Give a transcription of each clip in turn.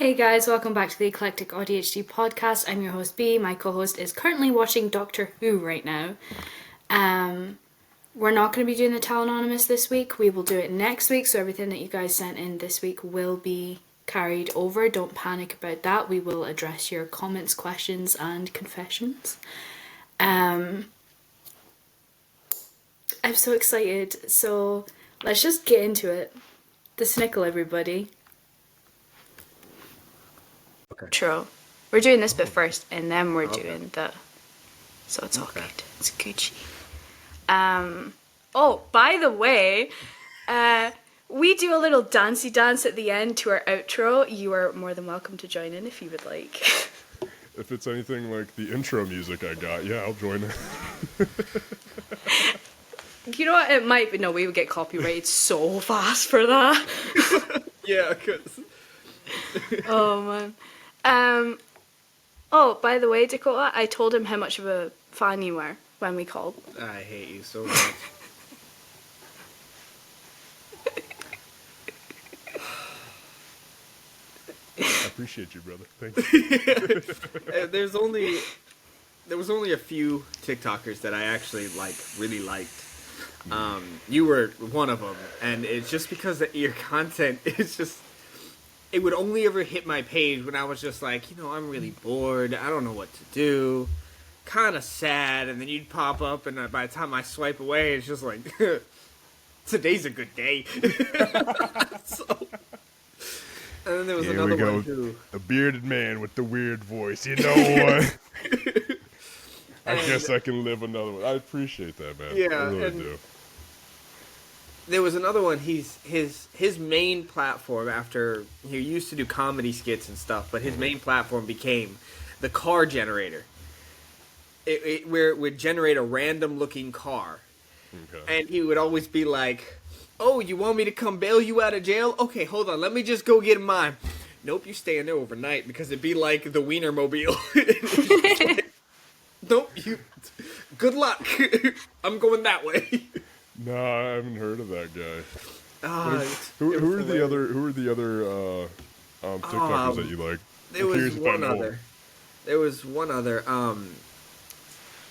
Hey guys, welcome back to the Eclectic ADHD podcast. I'm your host B. My co-host is currently watching Doctor Who right now. We're not going to be doing the Tal Anonymous this week. We will do it next week, so everything that you guys sent in this week will be carried over. Don't panic about that. We will address your comments, questions and confessions. I'm so excited. So let's just get into it. The Snikle, everybody. Okay. True. We're doing this bit first, and then we're doing the... So it's all good. It's Gucci. Oh, by the way, we do a little dancey dance at the end to our outro. You are more than welcome to join in if you would like. If it's anything like the intro music I got, yeah, I'll join in. You know what? It might be... No, we would get copyrighted so fast for that. Yeah, because... Oh, man. Oh, by the way, Dakota, I told him how much of a fan you were when we called. I hate you so much. I appreciate you, brother. Thank you. There was only a few TikTokers that I actually really liked. You were one of them, and it's just because of your content. It's just, it would only ever hit my page when I was just like, I'm really bored. I don't know what to do. Kind of sad, and then you'd pop up, and by the time I swipe away, it's just like, today's a good day. So, and then there was Here another we go. one too. A bearded man with the weird voice. You know what? I guess I can live another one. I appreciate that, man. Yeah, I really and do. there was another one. His main platform, after he used to do comedy skits and stuff, but his main platform became the car generator. Where it would generate a random looking car. Okay. And he would always be like, "Oh, you want me to come bail you out of jail? Okay, hold on, let me just go get mine." Nope, you stay in there overnight, because it'd be like the Wienermobile. Like, nope, you. Good luck. I'm going that way. No, I haven't heard of that guy. Who are the other TikTokers that you like? There was one other.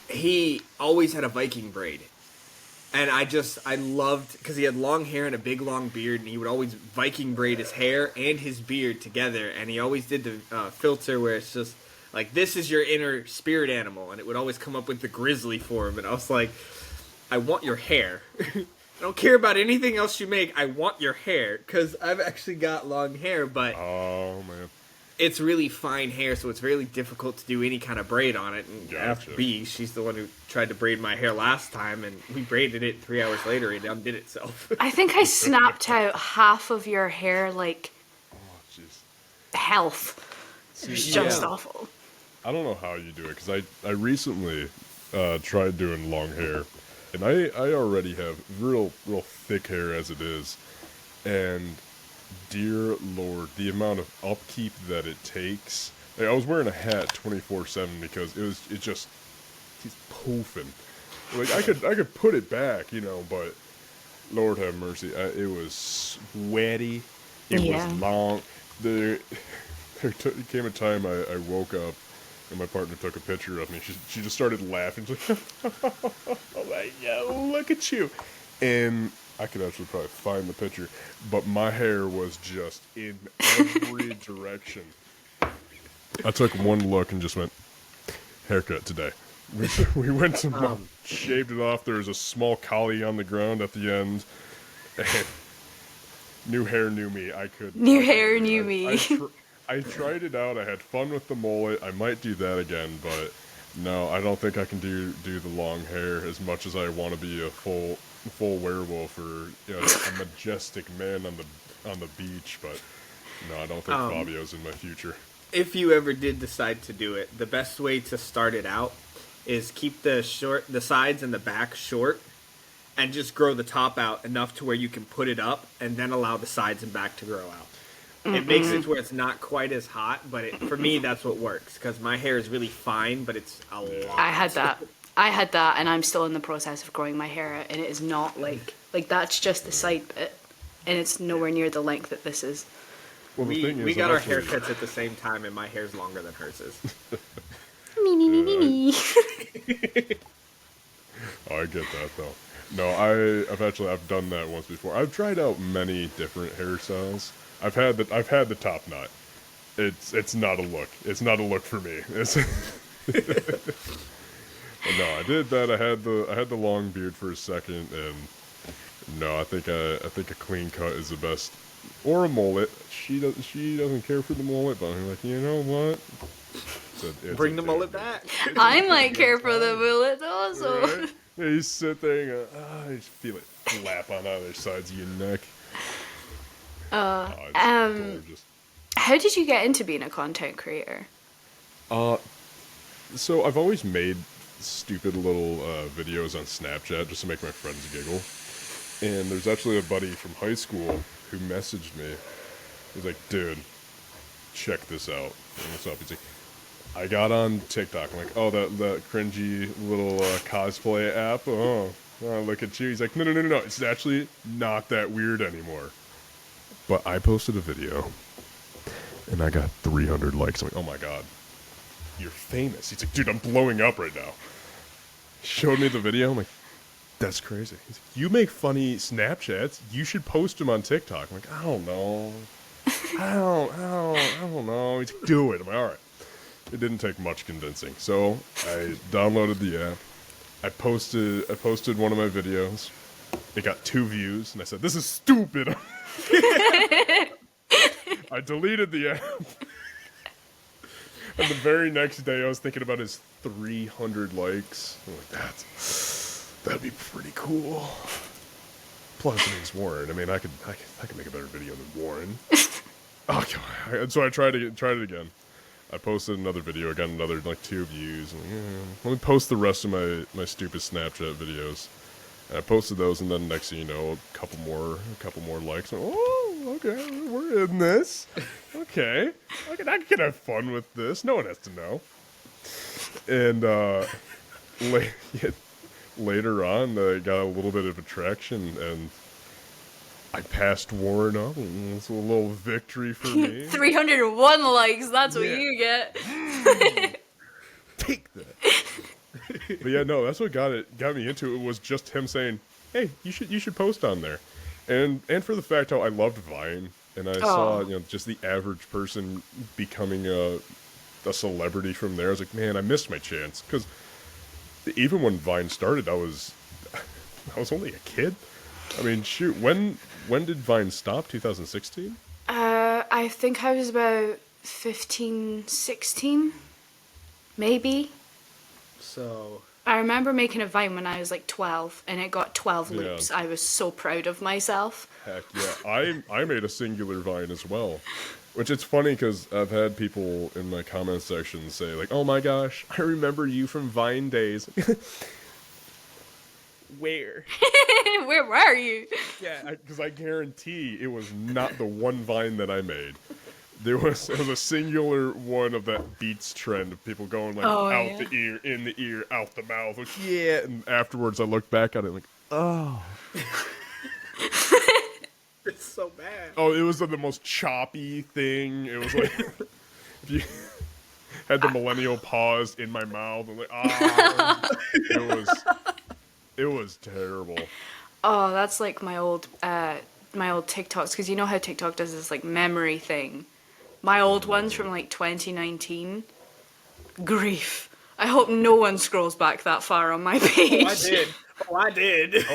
He always had a Viking braid. And I loved, because he had long hair and a big long beard, and he would always Viking braid his hair and his beard together, and he always did the filter where it's just like, this is your inner spirit animal, and it would always come up with the grizzly form, and I was like, I want your hair. I don't care about anything else you make, I want your hair, because I've actually got long hair, but... Oh, man. It's really fine hair, so it's really difficult to do any kind of braid on it. And Gotcha. B, she's the one who tried to braid my hair last time, and we braided it 3 hours later, it undid itself. I think I snapped out half of your hair, like, health. It was just awful. I don't know how you do it, because I recently tried doing long hair, and I already have real thick hair as it is, and dear Lord, the amount of upkeep that it takes. Like, I was wearing a hat 24/7 because he's poofing. Like, I could put it back, but Lord have mercy, it was sweaty. It was long. There came a time I woke up and my partner took a picture of me. She just started laughing. She's like, "Oh my God, look at you!" And I could actually probably find the picture, but my hair was just in every direction. I took one look and just went, haircut today. We went to shaved it off. There was a small collie on the ground at the end. And new hair, new me. New hair, new me. I tried it out. I had fun with the mullet. I might do that again, but no, I don't think I can do the long hair as much as I want to be a full werewolf or a majestic man on the beach, but no, I don't think Fabio's in my future. If you ever did decide to do it, the best way to start it out is keep the sides and the back short, and just grow the top out enough to where you can put it up, and then allow the sides and back to grow out. It makes it to where it's not quite as hot, but for me that's what works, because my hair is really fine, but it's a lot. I had that, and I'm still in the process of growing my hair out, and it is not like that's just the side bit, and it's nowhere near the length that this is. Well, the thing we is, got I'm our actually- haircuts at the same time, and my hair's longer than hers is. Me. Oh, I get that though. No, I've done that once before. I've tried out many different hairstyles. I've had the top knot. It's not a look. It's not a look for me. It's But no, I did that. I had the long beard for a second, and no, I think a clean cut is the best, or a mullet. She doesn't care for the mullet, but I'm like, you know what? It's Bring a the damn mullet good- back. I might care for the bullet also. Right? Yeah, you sit there and go, you just feel it flap on either sides of your neck. It's gorgeous. How did you get into being a content creator? So I've always made stupid little videos on Snapchat just to make my friends giggle. And there's actually a buddy from high school who messaged me. He's like, dude, check this out. And what's up? He's like, I got on TikTok. I'm like, oh, that cringy little cosplay app. Oh, look at you. He's like, no. It's actually not that weird anymore. But I posted a video, and I got 300 likes. I'm like, oh my god, you're famous. He's like, dude, I'm blowing up right now. Showed me the video. I'm like, that's crazy. He's like, you make funny Snapchats. You should post them on TikTok. I'm like, I don't know. I don't know. He's like, do it. I'm like, all right. It didn't take much convincing. So I downloaded the app. I posted one of my videos. It got 2 views, and I said, this is stupid. I deleted the app. And the very next day, I was thinking about his 300 likes. I'm like, that'd be pretty cool. Plus, I mean, it's Warren. I mean, I could make a better video than Warren. Oh, God. And so I tried it again. I posted another video. I got another 2 views. I'm like, let me post the rest of my stupid Snapchat videos. And I posted those, and then next thing you know, a couple more likes. Oh, okay, we're in this. Okay, I can have fun with this. No one has to know. And later on, I got a little bit of attraction, and I passed Warren up, and it's a little victory for me. 301 likes, that's what Yeah. you get. Take that. But yeah, no, that's what got me into it, was just him saying, hey, you should post on there. And for the fact how I loved Vine, and I saw, just the average person becoming a celebrity from there. I was like, man, I missed my chance, because even when Vine started, I was only a kid. I mean, shoot, when did Vine stop? 2016? I think I was about 15, 16, maybe. So I remember making a Vine when I was 12, and it got 12 Yeah. loops. I was so proud of myself. Heck yeah. I made a singular Vine as well. Which it's funny because I've had people in my comment section say, like, oh my gosh, I remember you from Vine days. Where? Where were you? Yeah, because I guarantee it was not the one Vine that I made. It was a singular one of that Beats trend of people going out the ear, in the ear, out the mouth. Like, yeah. And afterwards I looked back at it like, oh. it's so bad. Oh, it was the most choppy thing. It was like, if you had the millennial pause in my mouth, I'm like, it was terrible. Oh, that's like my old TikToks, because you know how TikTok does this memory thing. My old ones from 2019. Grief. I hope no one scrolls back that far on my page. I did.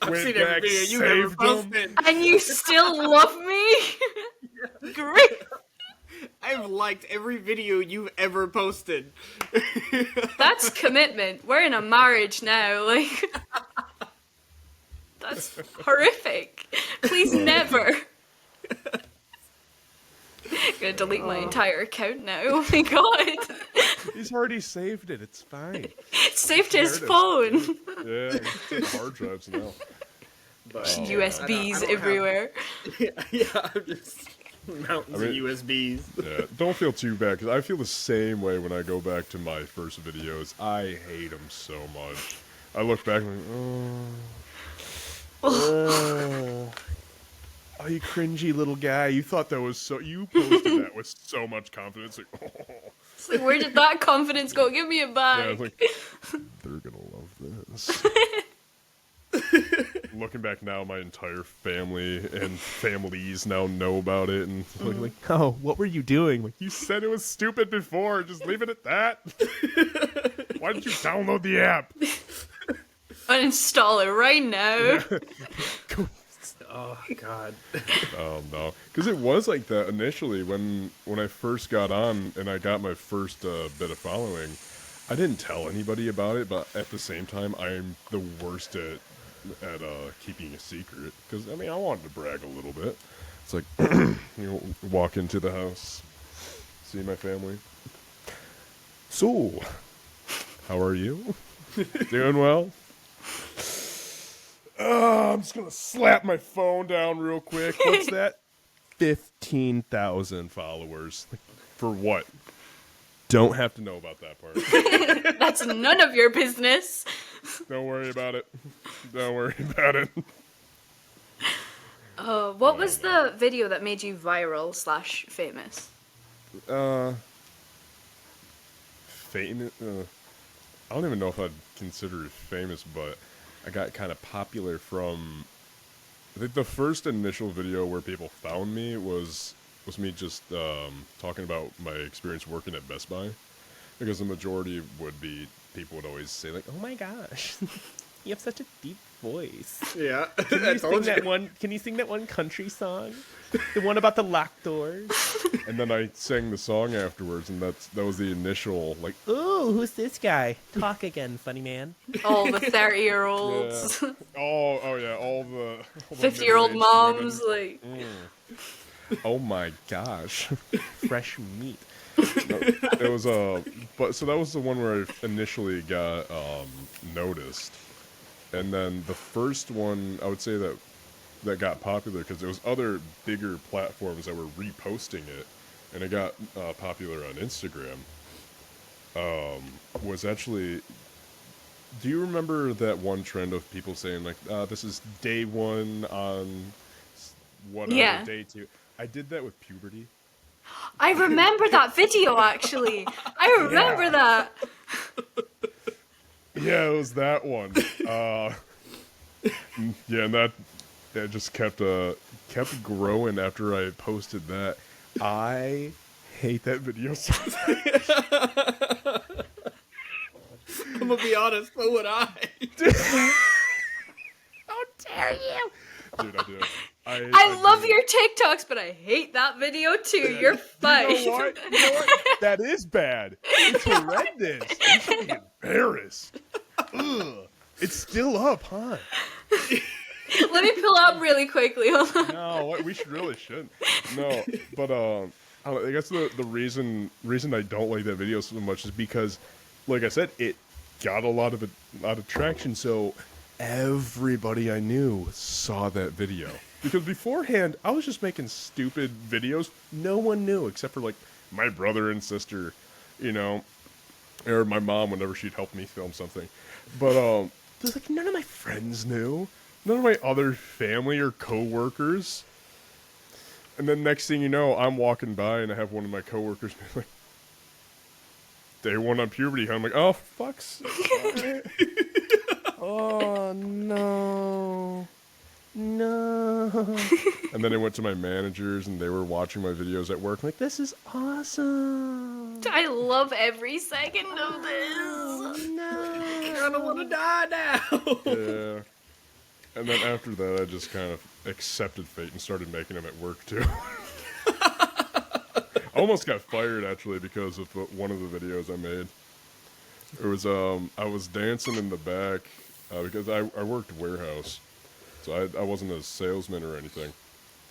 I've Went seen back, every video you ever saved them. posted. And you still love me? Grief. I've liked every video you've ever posted. That's commitment. We're in a marriage now. That's horrific. Please never. I'm gonna delete my entire account now. Oh my god. He's already saved it. It's fine. Saved his There it is. phone. Yeah, it's hard drives now. But USBs I don't everywhere. yeah, I'm just mountains of USBs. Yeah, don't feel too bad, because I feel the same way when I go back to my first videos. I hate them so much. I look back and I'm like, oh, you cringy little guy. You thought that was so... You posted that with so much confidence. Like, oh. It's like, where did that confidence go? Give me it back. Yeah, I was like, they're going to love this. Looking back now, my entire family and families now know about it. And like, oh, what were you doing? Like, you said it was stupid before. Just leave it at that. Why didn't you download the app? Uninstall it right now. Oh God. Oh no, because it was like that initially when I first got on and I got my first bit of following. I didn't tell anybody about it, but at the same time, I'm the worst at keeping a secret. Because I mean, I wanted to brag a little bit. It's like walk into the house, see my family. So, how are you? Doing well? I'm just gonna slap my phone down real quick. What's that? 15,000 followers. For what? Don't have to know about that part. That's none of your business. Don't worry about it. Don't worry about it. What was the video that made you viral / famous? Famous? I don't even know if I'd consider it famous, but I got kind of popular from... I think the first initial video where people found me was me just talking about my experience working at Best Buy. Because the majority would be... People would always say, like, oh my gosh, you have such a deep voice. Yeah. Can you sing that one country song? The one about the locked doors? And then I sang the song afterwards, and that was the initial, like, ooh, who's this guy? Talk again, funny man. All the 30-year-olds. Yeah. Oh yeah, all the 50-year-old moms, like... Oh my gosh. Fresh meat. No, it was but so that was the one where I initially got noticed. And then the first one, I would say that got popular because there was other bigger platforms that were reposting it, and it got popular on Instagram. Was actually, do you remember that one trend of people saying like, this is day one on whatever, day two? I did that with puberty. I remember that video, actually. I remember that. Yeah, it was that one. Yeah, and that just kept growing after I posted that. I hate that video so much. I'm gonna be honest, so would I. How dare you? Dude, I do. I love your TikToks, but I hate that video too. You're fine. You know what? That is bad. It's horrendous. You should be embarrassed. Ugh. It's still up, huh? Let me pull up really quickly. Hold on. No, we really shouldn't. No, but I guess the reason I don't like that video so much is because, like I said, it got a lot of traction. So everybody I knew saw that video. Because beforehand, I was just making stupid videos no one knew except for, like, my brother and sister, you know, or my mom whenever she'd help me film something. But, there's, like, none of my friends knew. None of my other family or co-workers. And then next thing you know, I'm walking by and I have one of my co-workers be like, day one on puberty. I'm like, oh, fuck's sake. Oh, no. No. And then I went to my managers and they were watching my videos at work. I'm like, this is awesome. I love every second of this. No. I don't want to die now. Yeah. And then after that, I just kind of accepted fate and started making them at work too. I almost got fired actually because of one of the videos I made. It was I was dancing in the back because I worked warehouse. So I wasn't a salesman or anything.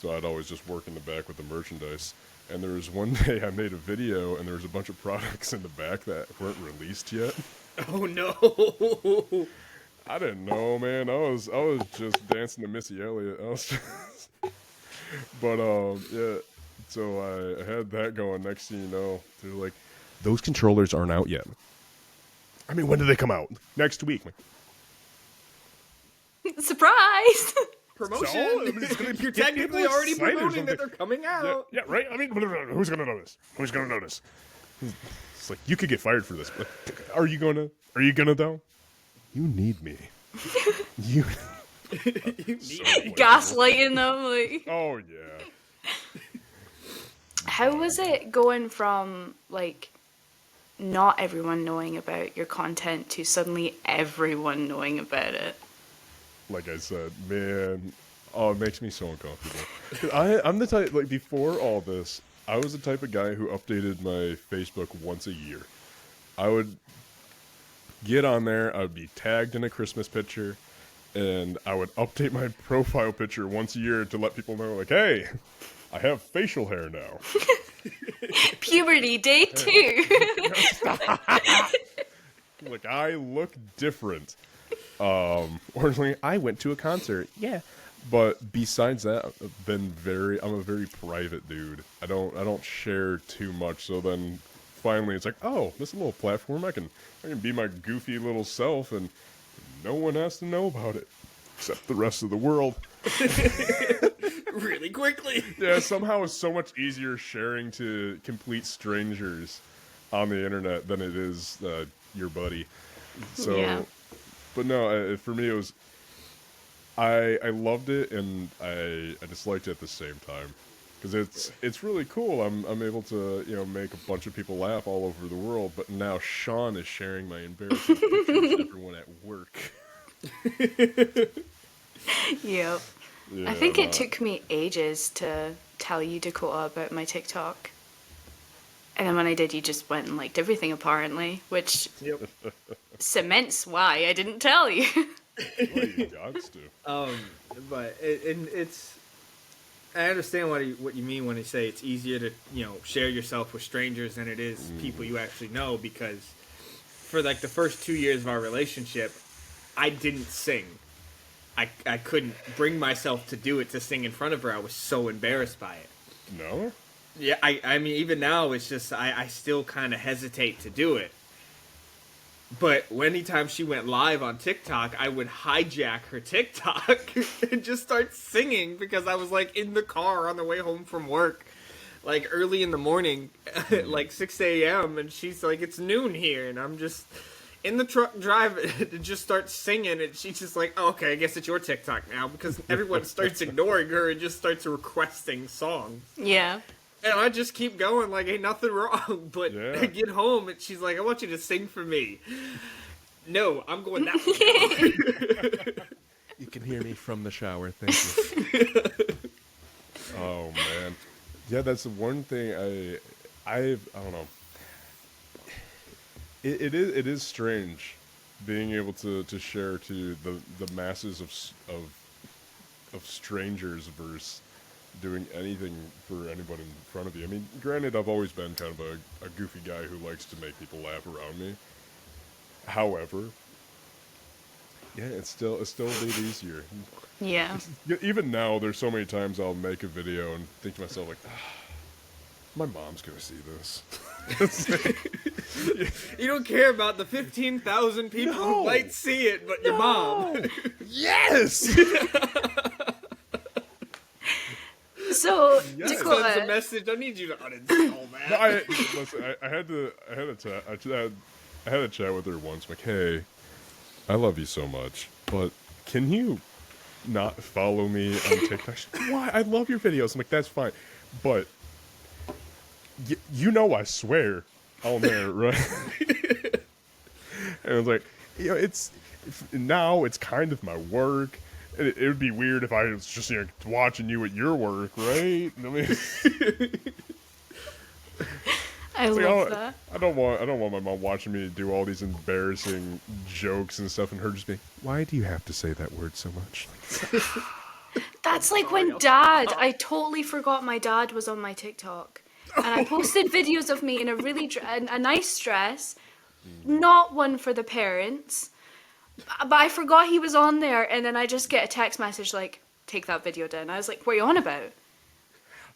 So I'd always just work in the back with the merchandise. And there was one day I made a video and there was a bunch of products in the back that weren't released yet. Oh no. I didn't know, man. I was just dancing to Missy Elliott. But yeah. So I had that going. Next thing you know, they're like, those controllers aren't out yet. I mean, when do they come out? Next week. Surprise! promotion. So, it's gonna You're get technically people already excited or promoting that something. they're coming out. Yeah, right? I mean, who's gonna notice? Who's gonna notice? It's like, you could get fired for this, but are you gonna though? You need me. You so Gaslighting them, like. Oh yeah. How was it going from, like, not everyone knowing about your content to suddenly everyone knowing about it? Like I said, man, it makes me so uncomfortable. 'Cause I'm the type, like, before all this, I was the type of guy who updated my Facebook once a year. I would get on there, I would be tagged in a Christmas picture, and I would update my profile picture once a year to let people know, like, hey, I have facial hair now. Puberty day 2. Like, I look different. Or like, I went to a concert. Yeah. But besides that, I'm a very private dude. I don't share too much. So then finally it's like, oh, this little platform, I can be my goofy little self and no one has to know about it. Except the rest of the world. Really quickly. Yeah, somehow it's so much easier sharing to complete strangers on the internet than it is your buddy. So, Yeah. But no, for me it was, I loved it and I disliked it at the same time because it's really cool. I'm able to make a bunch of people laugh all over the world. But now Sean is sharing my embarrassing pictures with everyone at work. Yep. Yeah, I think it took me ages to tell you, Dakota, about my TikTok. And then when I did, you just went and liked everything, apparently, which cements why I didn't tell you. Well, you got to. But it's. I understand what you mean when you say it's easier to share yourself with strangers than it is people you actually know, because for like the first 2 years of our relationship, I didn't sing. I couldn't bring myself to do it, to sing in front of her. I was so embarrassed by it. No? Yeah, I mean, even now, it's just, I still kind of hesitate to do it. But anytime she went live on TikTok, I would hijack her TikTok and just start singing because I was, like, in the car on the way home from work, like, early in the morning, like 6 a.m., and she's like, it's noon here, and I'm just in the truck driving to just start singing, and she's just like, oh, okay, I guess it's your TikTok now, because everyone starts ignoring her and just starts requesting songs. Yeah. And I just keep going like ain't nothing wrong, but I get home and she's like, I want you to sing for me. No, I'm going that way. You can hear me from the shower, thank you. Oh, man. Yeah, that's the one thing I don't know. It is strange being able to share to the masses of strangers versus doing anything for anybody in front of you. I mean, granted, I've always been kind of a goofy guy who likes to make people laugh around me. However, yeah, it's still a bit easier. Yeah. Even now, there's so many times I'll make a video and think to myself, like, my mom's gonna see this. You don't care about the 15,000 people who might see it, but your mom. Yes! So, Sends a Dakota, message. I need you to uninstall that. No, I had a chat with her once. Like, hey, I love you so much, but can you not follow me on TikTok? She's like, why? I love your videos. I'm like, that's fine, but I swear on there, right? And I was like, now it's kind of my work. It would be weird if I was just watching you at your work, right? I mean, I love that. I don't want my mom watching me do all these embarrassing jokes and stuff, and her just being, why do you have to say that word so much? That's like when I totally forgot my dad was on my TikTok. And I posted videos of me in a really a nice dress, not one for the parents. But I forgot he was on there, and then I just get a text message like, take that video down. I was like, what are you on about?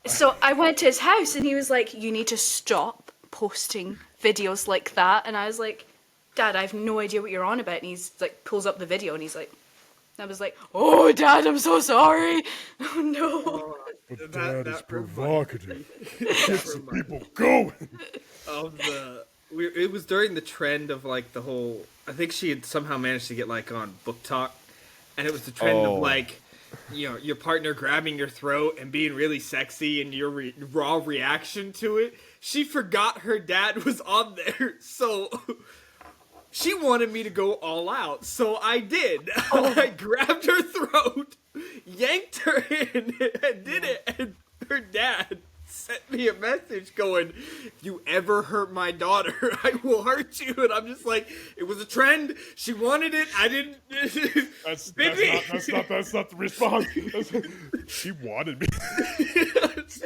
So I went to his house, and he was like, you need to stop posting videos like that. And I was like, Dad, I have no idea what you're on about. And he's like, pulls up the video, and he's like, I was like, oh, Dad, I'm so sorry. Oh, no. But Dad is that provocative. That Gets the reminded people going. of it was during the trend of like the whole. I think she had somehow managed to get like on Book Talk, and it was the trend of like, your partner grabbing your throat and being really sexy, and your raw reaction to it. She forgot her dad was on there, so she wanted me to go all out. So I did. I grabbed her throat, yanked her in, and did it. And her dad sent me a message going, "If you ever hurt my daughter, I will hurt you." And I'm just like, it was a trend. She wanted it. I didn't. That's not the response. She wanted me.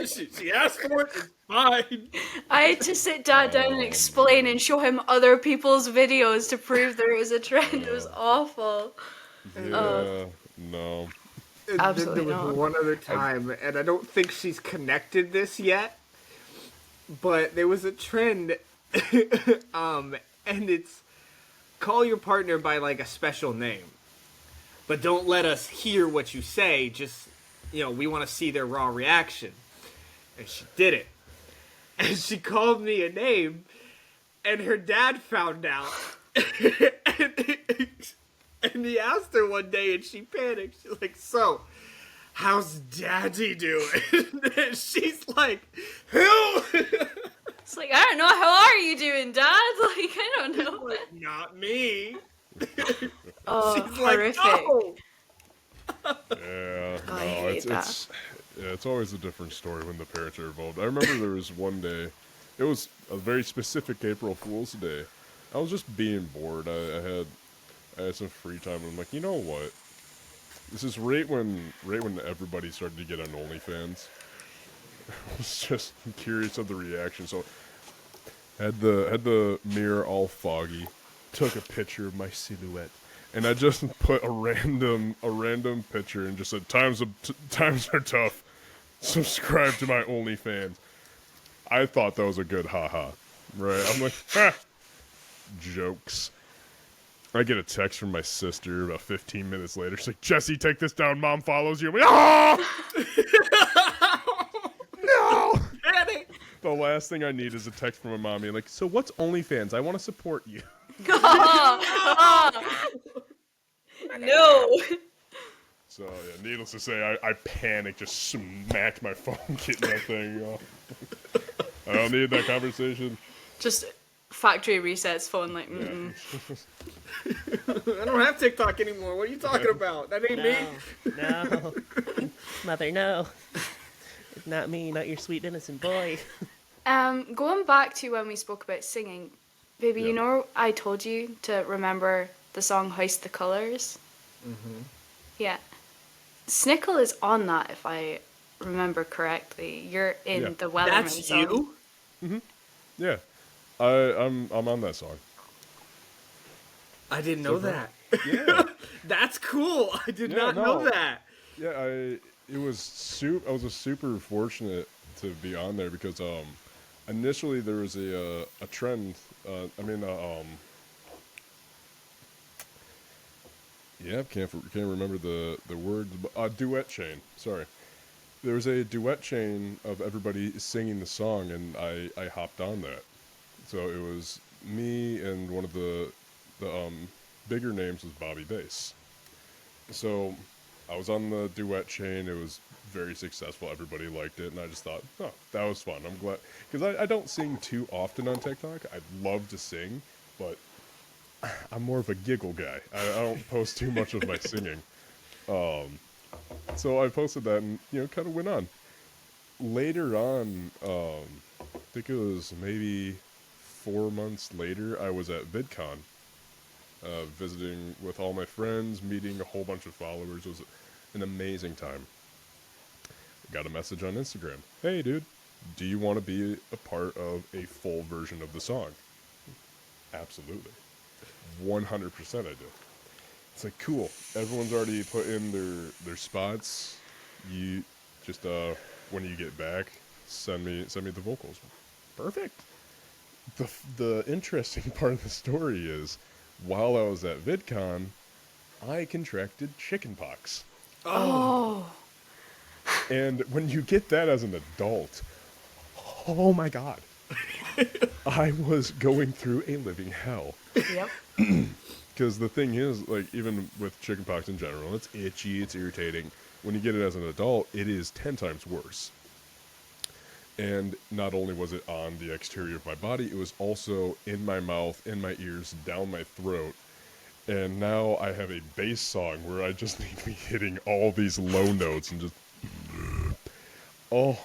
She asked for it. It's fine. I had to sit Dad down and explain and show him other people's videos to prove there was a trend. It was awful. Yeah, no. Absolutely There was not. one other time, and I don't think she's connected this yet, but there was a trend, and it's call your partner by like a special name, but don't let us hear what you say. Just, we want to see their raw reaction. And she did it, and she called me a name, and her dad found out, and he asked her one day, and she panicked. She's like, "So, how's Daddy doing?" And she's like, "Who?" It's like, I don't know. How are you doing, Dad? Like, I don't know. Like, "Not me." Oh, She's horrific. like, "No." Yeah, no, I hate that. it's always a different story when the parents are involved. I remember there was one day, it was a very specific April Fool's Day. I was just being bored. I had some free time, and I'm like, you know what? This is right when everybody started to get on OnlyFans. I was just curious of the reaction, so had the mirror all foggy, took a picture of my silhouette, and I just put a random picture and just said, times are tough. Subscribe to my OnlyFans. I thought that was a good haha. Right? I'm like, ha! Jokes. I get a text from my sister about 15 minutes later. She's like, "Jesse, take this down. Mom follows you." I'm like, oh! No! Daddy. The last thing I need is a text from my mom being like, "So what's OnlyFans? I want to support you." No. So, yeah, needless to say, I panicked, just smacked my phone getting that thing off. I don't need that conversation. Just factory resets phone, like, I don't have TikTok anymore. What are you talking about? That ain't me. No. Mother, no. It's not me, not your sweet innocent boy. Going back to when we spoke about singing, baby, Yeah. I told you to remember the song Hoist the Colours? Mm-hmm. Yeah. Snikle is on that, if I remember correctly. You're in Yeah. the Wellerman That's song. you? Yeah. I'm on that song. I didn't know that. Yeah. That's cool. I did Yeah, not no. know that. Yeah, I was super fortunate to be on there because initially there was a trend. Can't remember the word. Duet chain. Sorry, there was a duet chain of everybody singing the song, and I hopped on that. So it was me and one of the bigger names was Bobby Bass. So I was on the duet chain. It was very successful. Everybody liked it, and I just thought, oh, that was fun. I'm glad because I don't sing too often on TikTok. I'd love to sing, but I'm more of a giggle guy. I don't post too much of my singing. So I posted that, and kind of went on. Later on, I think it was maybe 4 months later, I was at VidCon. Visiting with all my friends, meeting a whole bunch of followers. It was an amazing time. Got a message on Instagram. "Hey, dude, do you want to be a part of a full version of the song?" Absolutely. 100% I do. It's like, cool. Everyone's already put in their spots. You just, when you get back, send me the vocals. Perfect. The interesting part of the story is, while I was at VidCon, I contracted chickenpox. Oh. And when you get that as an adult, oh my God. I was going through a living hell. Yep. Because the thing is, like, even with chickenpox in general, it's itchy, it's irritating. When you get it as an adult, it is 10 times worse. And not only was it on the exterior of my body, it was also in my mouth, in my ears, down my throat. And now I have a bass song where I just need to be hitting all these low notes and just... Oh,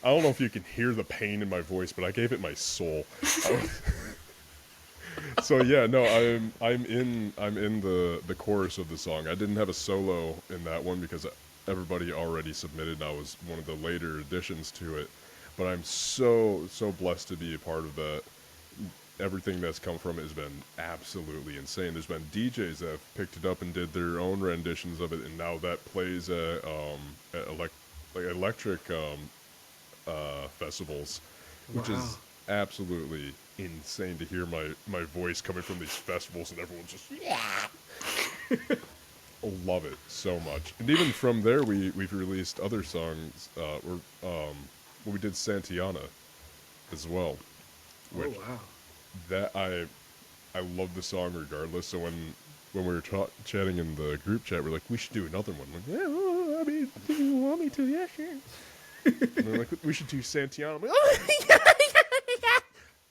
I don't know if you can hear the pain in my voice, but I gave it my soul. So yeah, no, I'm in the chorus of the song. I didn't have a solo in that one because everybody already submitted. I was one of the later additions to it, but I'm so blessed to be a part of that. Everything that's come from it has been absolutely insane. There's been DJs that have picked it up and did their own renditions of it, and now that plays at electric festivals, which is absolutely insane to hear my voice coming from these festivals, and everyone's just love it so much. And even from there, we've released other songs. We did Santiana as well. Which, oh wow! That I love the song regardless. So when we were chatting in the group chat, we're like, we should do another one. I'm like, yeah, well, I mean, if you want me to, yeah, sure. And they're like, we should do Santiana. I'm like, oh, yeah.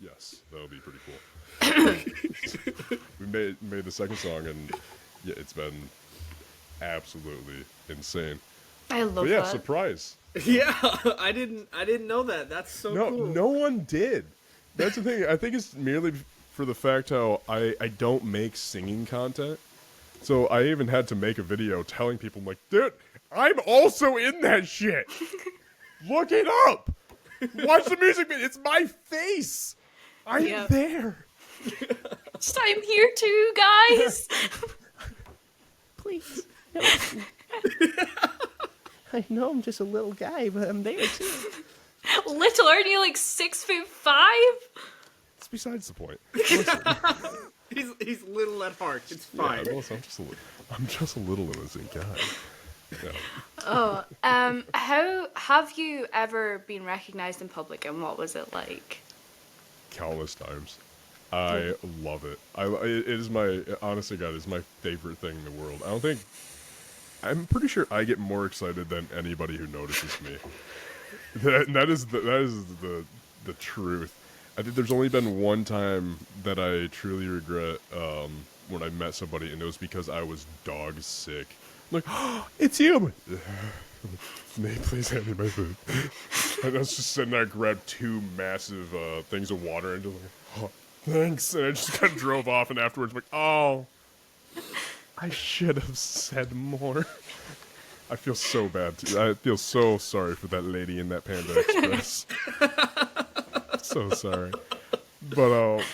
Yes, that'll be pretty cool. We made the second song, and yeah, it's been absolutely insane. I love that. that. Surprise. Yeah, I didn't know that. That's so cool. No one did. That's the thing. I think it's merely for the fact how I don't make singing content. So I even had to make a video telling people, I'm like, dude, I'm also in that shit. Look it up. Watch the music video. It's my face. I'm there. Just, I'm here too, guys. Please. Help me. I know I'm just a little guy, but I'm there too. Little, aren't you like 6'5"? It's besides the point. He's little at heart. It's fine. Yeah, I'm just a little innocent guy. Yeah. Oh, how have you ever been recognized in public, and what was it like? Countless times. I love it. It is honestly, God, it's my favorite thing in the world. I'm pretty sure I get more excited than anybody who notices me. That is the truth. I think there's only been one time that I truly regret when I met somebody, and it was because I was dog sick. I'm like, oh, it's you! Nate, please hand me my food. And I was just sitting there, I grabbed 2 massive things of water, and just like, oh, thanks. And I just kind of drove off, and afterwards, I'm like, oh, I should have said more. I feel so bad. I feel so sorry for that lady in that Panda Express. So sorry. But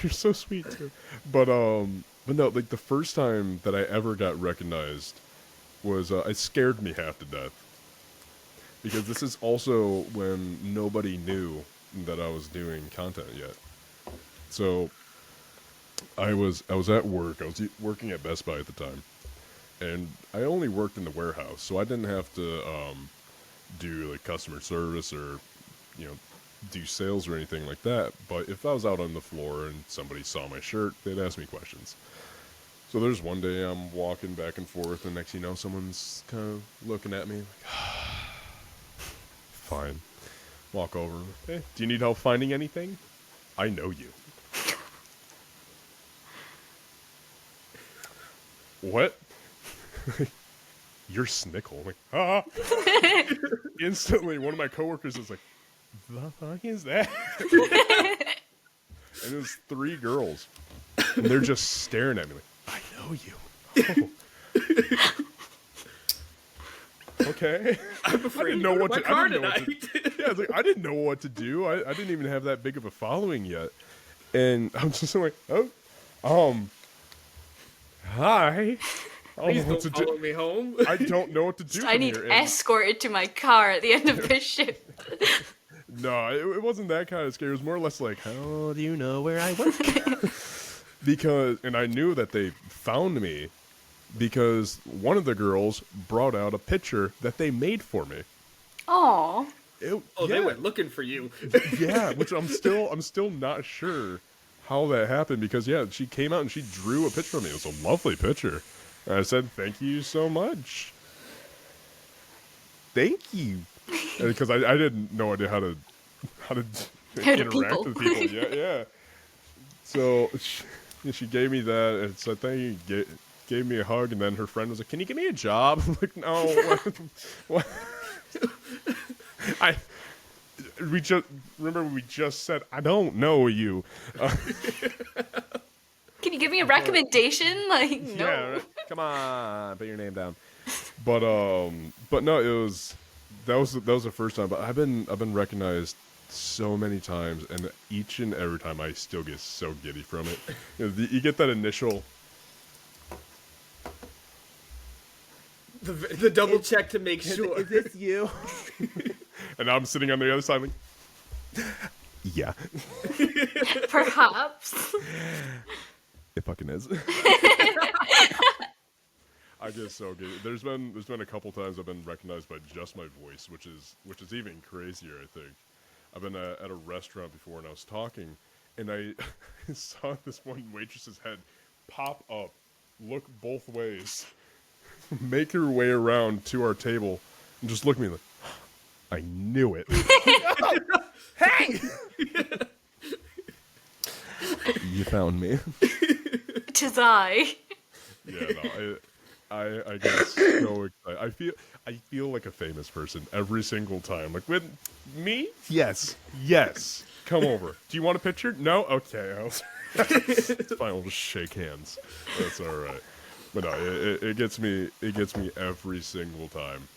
you're so sweet too. But no, like the first time that I ever got recognized was it scared me half to death. Because this is also when nobody knew that I was doing content yet. So I was at work. I was working at Best Buy at the time. And I only worked in the warehouse, so I didn't have to do like customer service or, do sales or anything like that. But if I was out on the floor and somebody saw my shirt, they'd ask me questions. So there's one day I'm walking back and forth, and next thing you know, someone's kind of looking at me like, fine. Walk over. Hey, do you need help finding anything? I know you. What? You're Snikle. I'm like, ah. Instantly, one of my coworkers is like, the fuck is that? And it was 3 girls. And they're just staring at me like, I know you. Oh. Okay. I'm afraid I didn't know what to do. Yeah, I was like, I didn't know what to do. I didn't even have that big of a following yet. And I'm just like, hi. Please don't follow me home. I don't know what to do. I need escorted to my car at the end of this shift. No, it wasn't that kind of scary. It was more or less like, how do you know where I work? and I knew that they found me because one of the girls brought out a picture that they made for me. Aw. They went looking for you. Yeah, which I'm still not sure how that happened because she came out and she drew a picture of me. It was a lovely picture. And I said, "Thank you so much." Thank you, because I didn't know idea how to interact with people. Yeah. So she gave me that and said thank you. Gave me a hug, and then her friend was like, "Can you give me a job?" I'm like, "No." What? We just said I don't know you. Can you give me a recommendation? Like, no. Yeah, right. Come on, put your name down. But no, that was the first time. But I've been recognized so many times, and each and every time I still get so giddy from it. You get that initial. The double check to make sure. Is this you? And I'm sitting on the other side like, yeah. Perhaps. It fucking is. I get so good. There's been a couple times I've been recognized by just my voice, which is even crazier, I think. I've been at a restaurant before and I was talking, and I saw this one waitress's head pop up, look both ways, make her way around to our table, and just look at me like, I knew it. Hey! You found me. 'Tis I. Yeah, no, I get so excited. I feel like a famous person every single time. Like, with me? Yes. Come over. Do you want a picture? No? Okay. It's fine. We'll just shake hands. That's all right. But no, it gets me every single time.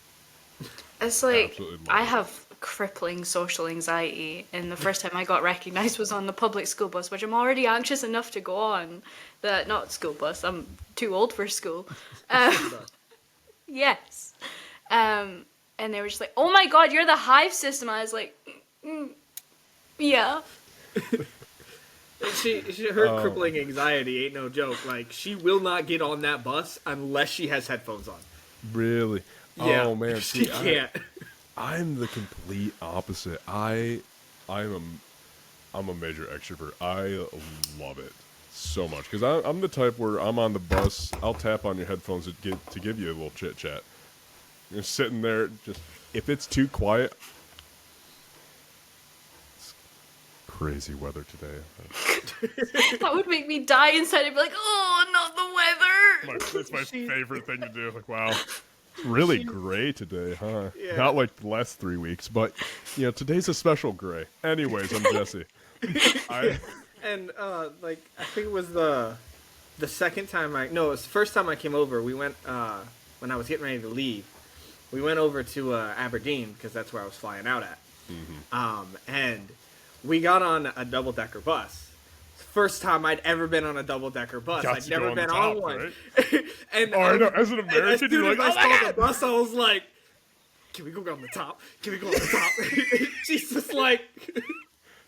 It's like, I have crippling social anxiety, and the first time I got recognized was on the public school bus, which I'm already anxious enough to go on. Not school bus, I'm too old for school. Yes. And they were just like, "Oh my god, you're the Hive system." I was like, yeah. Her crippling anxiety ain't no joke. Like, she will not get on that bus unless she has headphones on. Really? Yeah, oh man, she can't. I'm the complete opposite. I'm a major extrovert. I love it so much because I'm the type where I'm on the bus. I'll tap on your headphones to give you a little chit chat. You're sitting there, just if it's too quiet. It's crazy weather today. That would make me die inside. I'd be like, "Oh, not the weather." It's my favorite thing to do. Like, wow. Really gray today, huh? Yeah. Not like the last 3 weeks, but today's a special gray. Anyways, I'm Jesse. And I think it was the second time it was the first time I came over. We went when I was getting ready to leave. We went over to Aberdeen because that's where I was flying out at. Mm-hmm. And we got on a double-decker bus. First time I'd ever been on a double-decker bus. I'd never been on one. Right? And I know, as an American, as soon you're as like, I saw the bus, I was like, "Can we go on the top? Can we go on the top?" She's just like,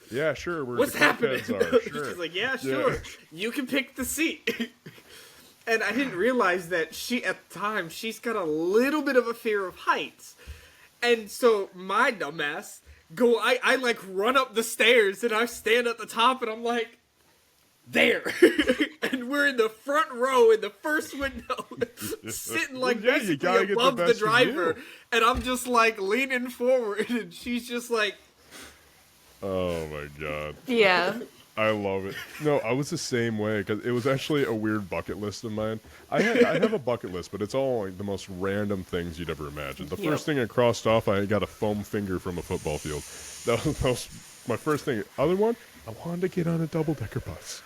"Yeah, sure. What's happening?" Sure. She's like, "Yeah, sure. You can pick the seat." And I didn't realize that at the time, she's got a little bit of a fear of heights. And so my dumbass I like run up the stairs and I stand at the top and I'm like, there. And we're in the front row in the first window, sitting like basically above the driver. And I'm just like leaning forward and she's just like, oh my god. Yeah. I love it. No, I was the same way because it was actually a weird bucket list of mine. I have a bucket list, but it's all like the most random things you'd ever imagine. The first thing I crossed off, I got a foam finger from a football field. That was my first thing. Other one, I wanted to get on a double-decker bus.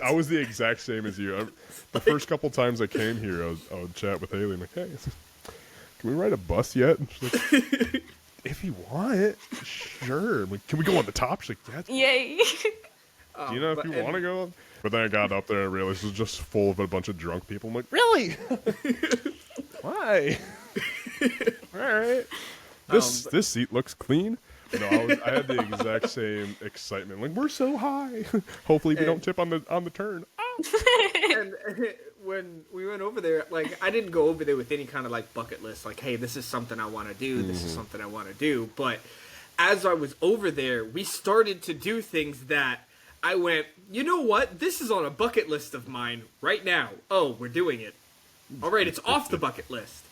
I was the exact same as you. The first couple times I came here, I would chat with Haley. I'm like, "Hey, can we ride a bus yet?" And she's like, "If you want it, sure." I'm like, "Can we go on the top?" She's like, "Yeah." Yay. Do you know if you want to go? But then I got up there and realized it was just full of a bunch of drunk people. I'm like, "Really? Why?" All right. This seat looks clean. No, I had the exact same excitement. Like, we're so high. Hopefully we don't tip on the turn. And when we went over there, like, I didn't go over there with any kind of like bucket list, like, hey, this is something I want to do, this is something I want to do. But as I was over there, we started to do things that I went, you know what? This is on a bucket list of mine right now. Oh, we're doing it. All right, it's off the bucket list.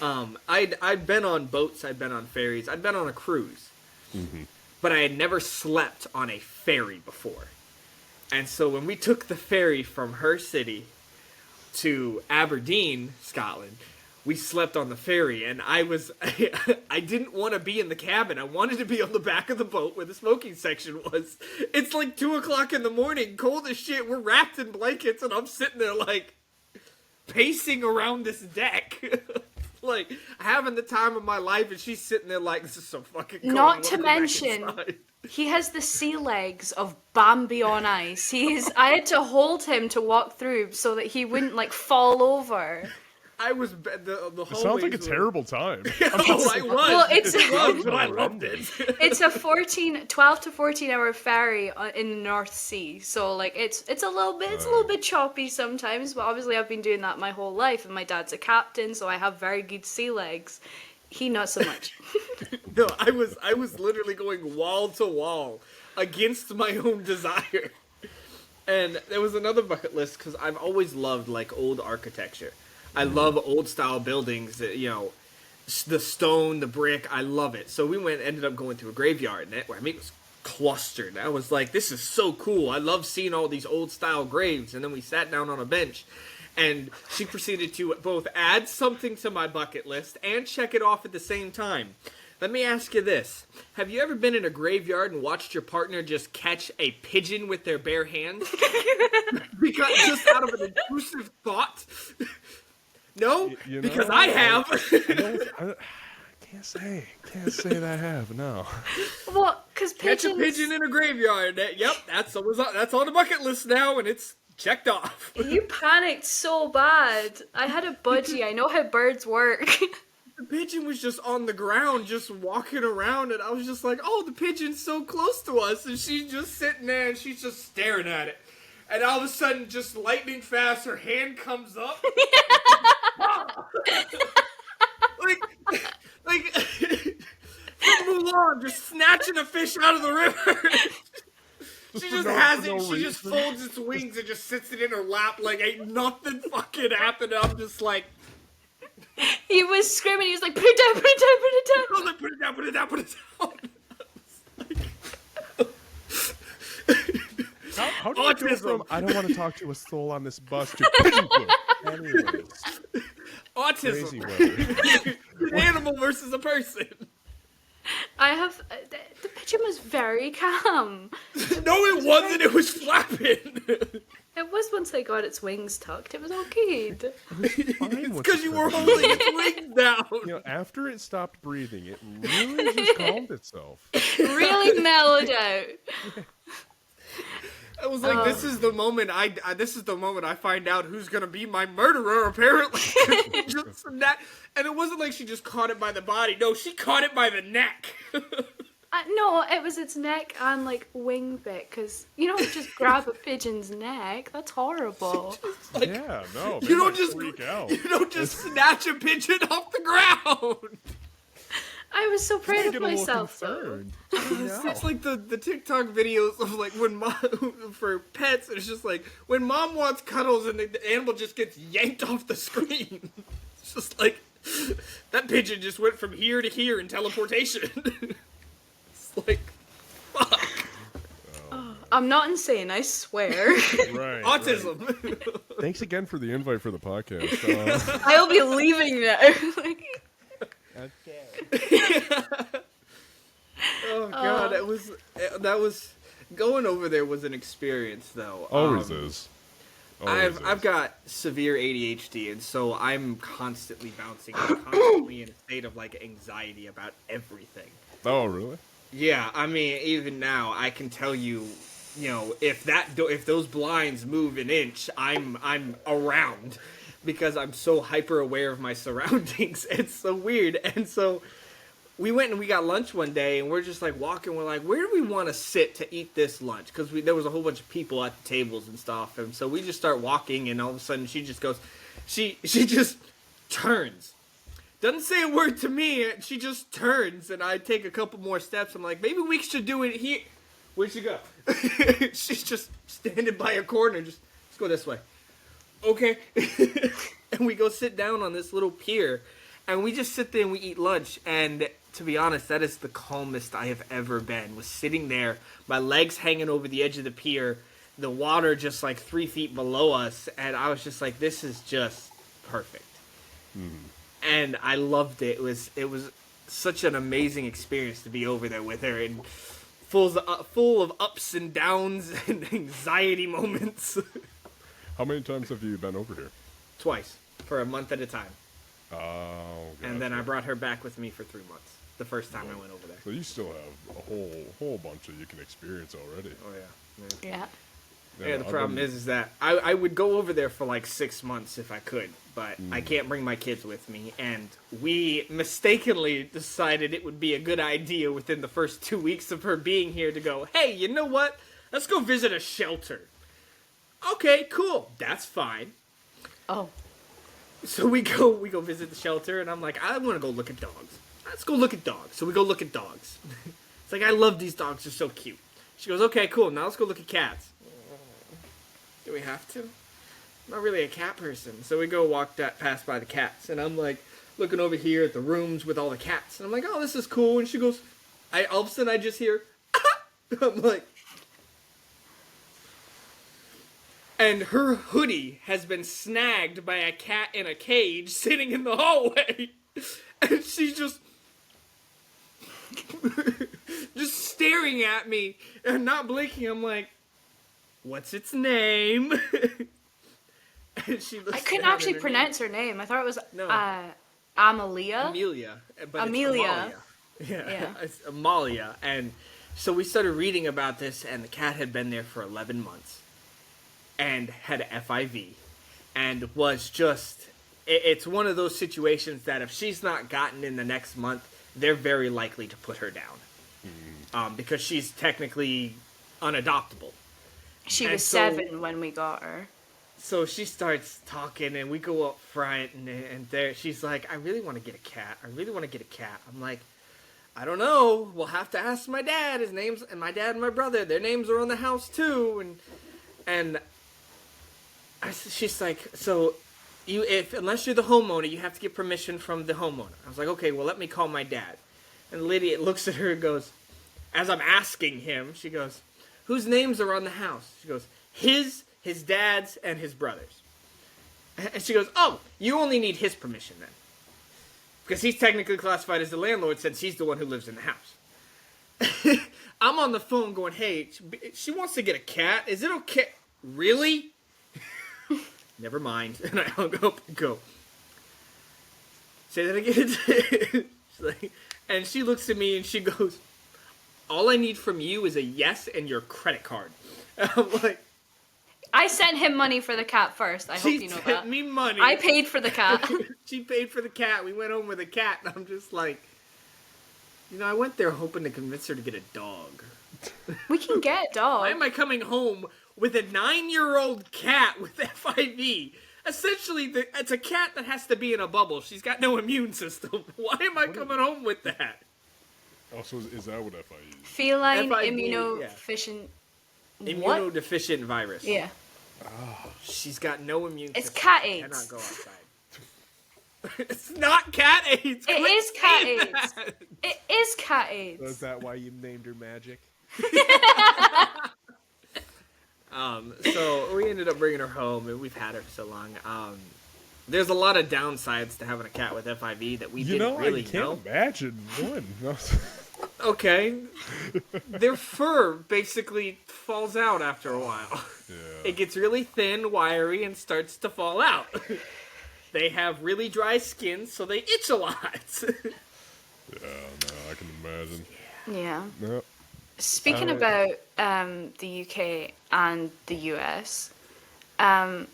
I'd been on boats, I'd been on ferries, I'd been on a cruise, but I had never slept on a ferry before. And so when we took the ferry from her city to Aberdeen, Scotland, we slept on the ferry, and I didn't want to be in the cabin. I wanted to be on the back of the boat where the smoking section was. It's like 2 o'clock in the morning, cold as shit. We're wrapped in blankets, and I'm sitting there like pacing around this deck. Like, having the time of my life, and she's sitting there like, this is so fucking cold. Not to mention, he has the sea legs of Bambi on ice. I had to hold him to walk through so that he wouldn't, like, fall over. I was the whole. It sounds like a terrible time. Oh, I was. Well, it was, but I loved it. It's a 12 to 14 hour ferry in the North Sea, so like it's a little bit choppy sometimes. But obviously, I've been doing that my whole life, and my dad's a captain, so I have very good sea legs. He not so much. No, I was literally going wall to wall against my own desire. And there was another bucket list because I've always loved like old architecture. I love old style buildings, you know, the stone, the brick, I love it. So we ended up going to a graveyard, and it was clustered. I was like, this is so cool. I love seeing all these old style graves. And then we sat down on a bench, and she proceeded to both add something to my bucket list and check it off at the same time. Let me ask you this. Have you ever been in a graveyard and watched your partner just catch a pigeon with their bare hands? Because just out of an intrusive thought? No, You know, because I have. I can't say that I have. No. Well, because Catch pigeons. a pigeon in a graveyard. Yep, that's on the bucket list now, and it's checked off. You panicked so bad. I had a budgie. I know how birds work. The pigeon was just on the ground, just walking around, and I was just like, oh, the pigeon's so close to us, and she's just sitting there, and she's just staring at it. And all of a sudden, just lightning fast, her hand comes up. like from Mulan, just snatching a fish out of the river. She just has it. She just folds its wings and just sits it in her lap like ain't nothing fucking happened. I'm just like. He was screaming. He was like, "Put it down! Put it down! Put it down!" I was like, "Put it down! Put it down! Put it down!" How do you go from, I don't want to talk to a soul on this bus to pigeon poop? Anyways. Autism. Crazy An animal versus a person. I have. The pigeon was very calm. No, it wasn't. It was flapping. It was once I got its wings tucked. It was okay. It's because you were holding its wings down. You know, after it stopped breathing, it really just calmed itself. Really mellowed out. I was like, this is the moment I find out who's gonna be my murderer. Apparently, just and it wasn't like she just caught it by the body. No, she caught it by the neck. No, it was its neck and like wing bit. Because you don't just grab a pigeon's neck. That's horrible. Like, yeah, no, you don't just freak out. You don't just snatch a pigeon off the ground. I was so proud of Get a little myself. Though. concerned. It's like the TikTok videos of like when mom for pets. It's just like when mom wants cuddles and the animal just gets yanked off the screen. It's just like that pigeon just went from here to here in teleportation. It's like fuck. I'm not insane. I swear. Right. Autism. Right. Thanks again for the invite for the podcast. I'll be leaving now. Okay. Oh god, that was going over there was an experience though. Always is. I've got severe ADHD, and so I'm constantly bouncing, I'm constantly in a state of like anxiety about everything. Oh, really? Yeah, I mean, even now I can tell you, you know, if those blinds move an inch, I'm around because I'm so hyper aware of my surroundings. It's so weird, and so we went and we got lunch one day, and we're just like walking. We're like, where do we want to sit to eat this lunch? Because there was a whole bunch of people at the tables and stuff, and so we just start walking, and all of a sudden she just goes, she just turns, doesn't say a word to me. She just turns, and I take a couple more steps. I'm like, maybe we should do it here. Where'd she go? She's just standing by a corner. Just let's go this way. Okay. And we go sit down on this little pier, and we just sit there and we eat lunch. And to be honest, that is the calmest I have ever been. Was sitting there, my legs hanging over the edge of the pier, the water just like 3 feet below us, and I was just like, this is just perfect. And I loved it. It was such an amazing experience to be over there with her, and full of ups and downs and anxiety moments. How many times have you been over here? Twice, for a month at a time. Oh, gotcha. And then I brought her back with me for 3 months. The first time I went over there. So you still have a whole bunch that you can experience already. Oh yeah. Yeah. Yeah, the problem is that I would go over there for like 6 months if I could, but I can't bring my kids with me, and we mistakenly decided it would be a good idea within the first 2 weeks of her being here to go, hey, you know what? Let's go visit a shelter. Okay, cool. That's fine. Oh. So we go visit the shelter, and I'm like, I want to go look at dogs. Let's go look at dogs. So we go look at dogs. It's like, I love these dogs. They're so cute. She goes, okay, cool. Now let's go look at cats. Do we have to? I'm not really a cat person. So we go past by the cats, and I'm like looking over here at the rooms with all the cats, and I'm like, oh, this is cool. And she goes, all of a sudden I just hear, I'm like, and her hoodie has been snagged by a cat in a cage sitting in the hallway, and she's just staring at me and not blinking. I'm like, what's its name? And she looks I couldn't down actually at her pronounce her name. I thought it was No. Amelia. Amelia. But Amelia. It's Amalia. Yeah. It's Amalia. And so we started reading about this, and the cat had been there for 11 months and had FIV and was just... It's one of those situations that if she's not gotten in the next month, they're very likely to put her down. Because she's technically unadoptable. She And was so- 7 when we got her. So she starts talking, and we go up front, and there she's like, I really want to get a cat. I really want to get a cat. I'm like, I don't know. We'll have to ask my dad. And my dad and my brother, their names are on the house too. And she's like, so unless you're the homeowner, you have to get permission from the homeowner. I was like, okay, well, let me call my dad. And the lady looks at her and goes, as I'm asking him, she goes, whose names are on the house? She goes, his dad's, and his brother's. And she goes, oh, you only need his permission then. Because he's technically classified as the landlord since he's the one who lives in the house. I'm on the phone going, hey, she wants to get a cat. Is it okay? Really? Never mind. And I hung up and go, say that again. And she looks at me and she goes, all I need from you is a yes and your credit card. And I'm like, I sent him money for the cat first. I hope you know she that. sent me money. I paid for the cat. She paid for the cat. We went home with a cat, and I'm just like, I went there hoping to convince her to get a dog. We can get a dog. Why am I coming home with a 9-year-old cat with FIV? Essentially, it's a cat that has to be in a bubble. She's got no immune system. Why am I coming home with that? Also, is that what FIE is? Feline FIV, immunodeficient. Immunodeficient virus. Yeah. She's got no immune It's system. cat She AIDS. cannot go outside. It's not cat AIDS. It Quit is cat saying AIDS. that. It is cat AIDS. So is that why you named her Magic? So we ended up bringing her home, and we've had her for so long. There's a lot of downsides to having a cat with FIV that we didn't really I can't know. imagine one. No. Okay. Their fur basically falls out after a while. Yeah. It gets really thin, wiry, and starts to fall out. They have really dry skin, so they itch a lot. Yeah, no, I can imagine. Yeah. No. Speaking about the UK and the US, have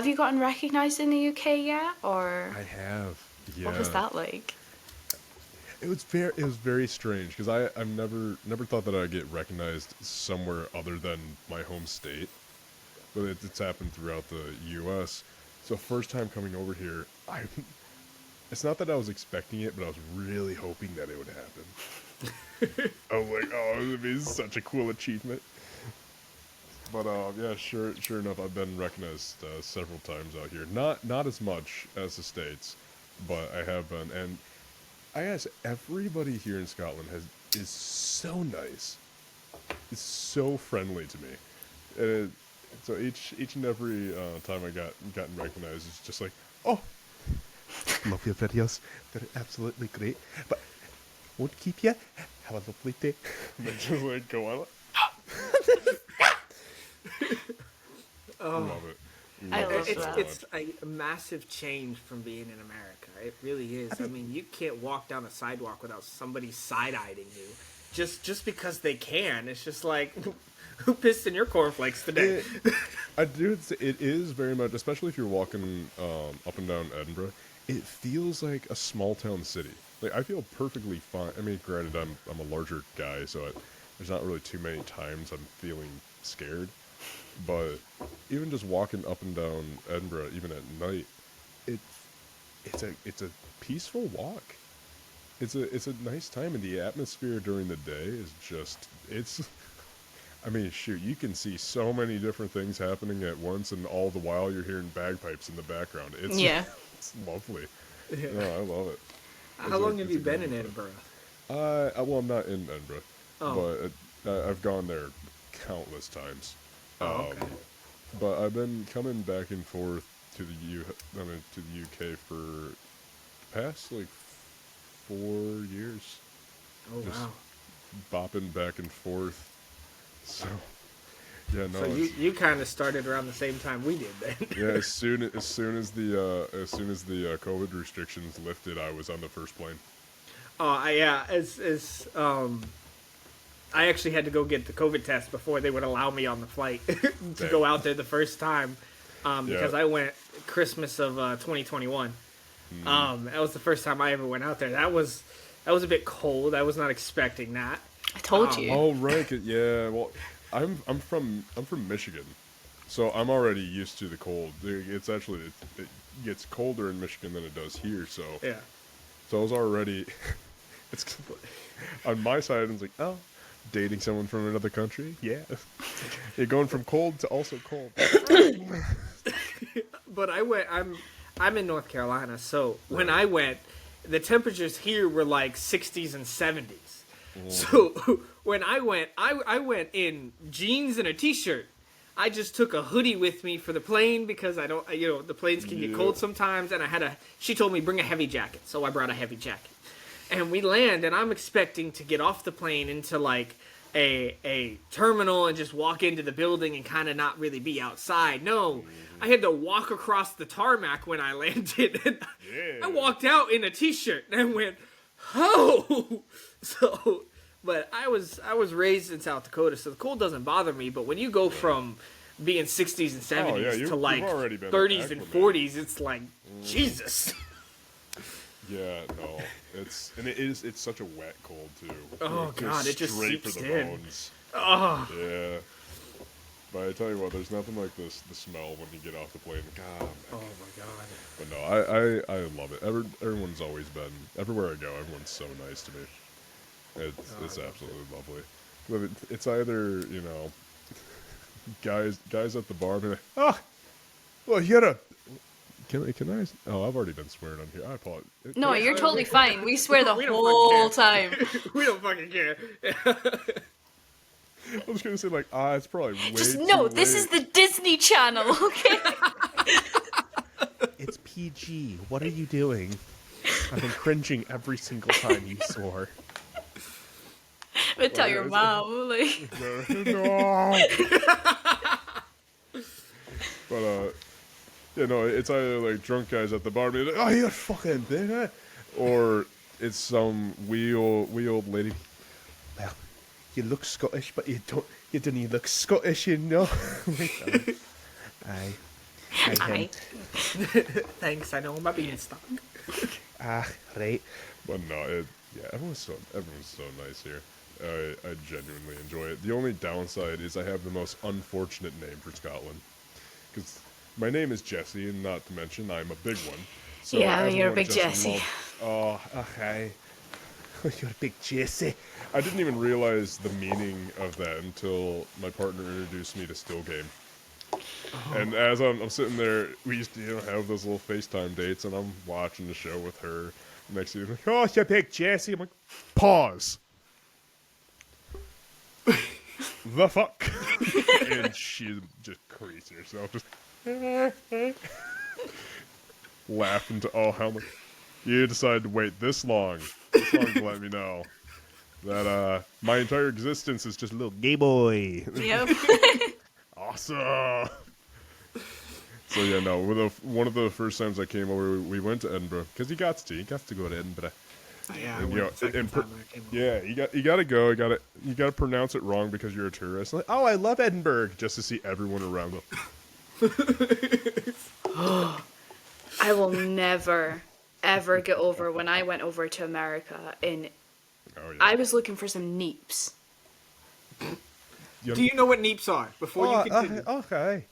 you gotten recognised in the UK yet, or I have. Yeah. what was that like? it was very strange because I've never thought that I'd get recognized somewhere other than my home state, but it's happened throughout the U.S. So first time coming over here, it's not that I was expecting it, but I was really hoping that it would happen. I was like, oh, it would be such a cool achievement. But yeah, sure enough, I've been recognized several times out here. Not as much as the States, but I have been. And I guess everybody here in Scotland is so nice. It's so friendly to me. So each and every time I gotten recognized, it's just like, oh, love your videos. They're absolutely great. But won't keep you. Have a lovely day. And then just like go on. Love it. I love It's that. it's a massive change from being in America. It really is. I mean, you can't walk down a sidewalk without somebody side-eyeing you, just because they can. It's just like, who pissed in your cornflakes today? I do. It is very much, especially if you're walking up and down Edinburgh. It feels like a small town city. Like I feel perfectly fine. I mean, granted, I'm a larger guy, so there's not really too many times I'm feeling scared. But even just walking up and down Edinburgh, even at night, it's a peaceful walk. It's a nice time, and the atmosphere during the day is just I mean, shoot, you can see so many different things happening at once, and all the while you're hearing bagpipes in the background. It's it's lovely. Yeah. No, I love it. How long have you been in Edinburgh? Well, I'm not in Edinburgh, Oh. but I've gone there countless times. Oh, okay. But I've been coming back and forth to the UK for the past like 4 years. Oh, Just wow. bopping back and forth. So yeah, no. So you kind of started around the same time we did then. Yeah, as soon as the COVID restrictions lifted, I was on the first plane. I actually had to go get the COVID test before they would allow me on the flight to go out there the first time, because I went Christmas of 2021. That was the first time I ever went out there. That was a bit cold. I was not expecting that. I told you. Oh right, yeah. Well, I'm from Michigan, so I'm already used to the cold. It's actually it gets colder in Michigan than it does here. So Yeah. So I was already. It's on my side. It's like, oh, dating someone from another country. Yeah, you're going from cold to also cold. But I'm in North Carolina, so when I went, the temperatures here were like 60s and 70s. So when I went in jeans and a t-shirt. I just took a hoodie with me for the plane because the planes can get cold sometimes, and she told me bring a heavy jacket, so I brought a heavy jacket. And we land, and I'm expecting to get off the plane into like a terminal and just walk into the building and kind of not really be outside. No, I had to walk across the tarmac when I landed. And I walked out in a t-shirt and I went, oh! So, but I was raised in South Dakota, so the cold doesn't bother me. But when you go from being 60s and 70s to like 30s and 40s, it's like, Jesus. Yeah, no, it's such a wet cold too. Oh God, it just straight seeps for the in. bones. Oh. Yeah, but I tell you what, there's nothing like the smell when you get off the plane. God, Oh my God. but no, I love it. Everyone's always been everywhere I go. Everyone's so nice to me. It's absolutely lovely. But it's either guys at the bar be like, well, you're a. Can I? Oh, I've already been swearing on here. I apologize. No, you're totally fine. We swear the We don't whole fucking time. We don't fucking care. I was gonna say like, it's probably way Just too no, this late. is the Disney Channel, okay? It's PG. What are you doing? I've been cringing every single time you swore. But tell your mom, like. No. But it's either like drunk guys at the bar being like, oh, you're fucking big, eh? Or it's some wee old lady. Well, you look Scottish, but you don't even look Scottish, you know. Aye. Aye. Thanks, I know my beanstalk. Right. But no, Yeah, everyone's so nice here. I genuinely enjoy it. The only downside is I have the most unfortunate name for Scotland. Because my name is Jesse, and not to mention I'm a big one. So Yeah, you're a everyone big just Jesse. Oh, okay. You're a big Jesse. I didn't even realize the meaning of that until my partner introduced me to Still Game. And as I'm sitting there, we used to have those little FaceTime dates, and I'm watching the show with her. Next thing, like, oh, you're big Jesse. I'm like, pause. The fuck? And she just crazy herself, just laughing to all hell. You decided to wait this long to let me know that my entire existence is just a little gay boy. Yep. Awesome. So yeah, no. One of the first times I came over, we went to Edinburgh because he got to go to Edinburgh. Yeah, I And, went the second time when I came over. yeah, you got to go. You got to pronounce it wrong because you're a tourist. Like, oh, I love Edinburgh, just to see everyone around them. I will never, ever get over when I went over to America and Oh yeah. I was looking for some neeps. You- Do you know what neeps are? Before you continue, Okay.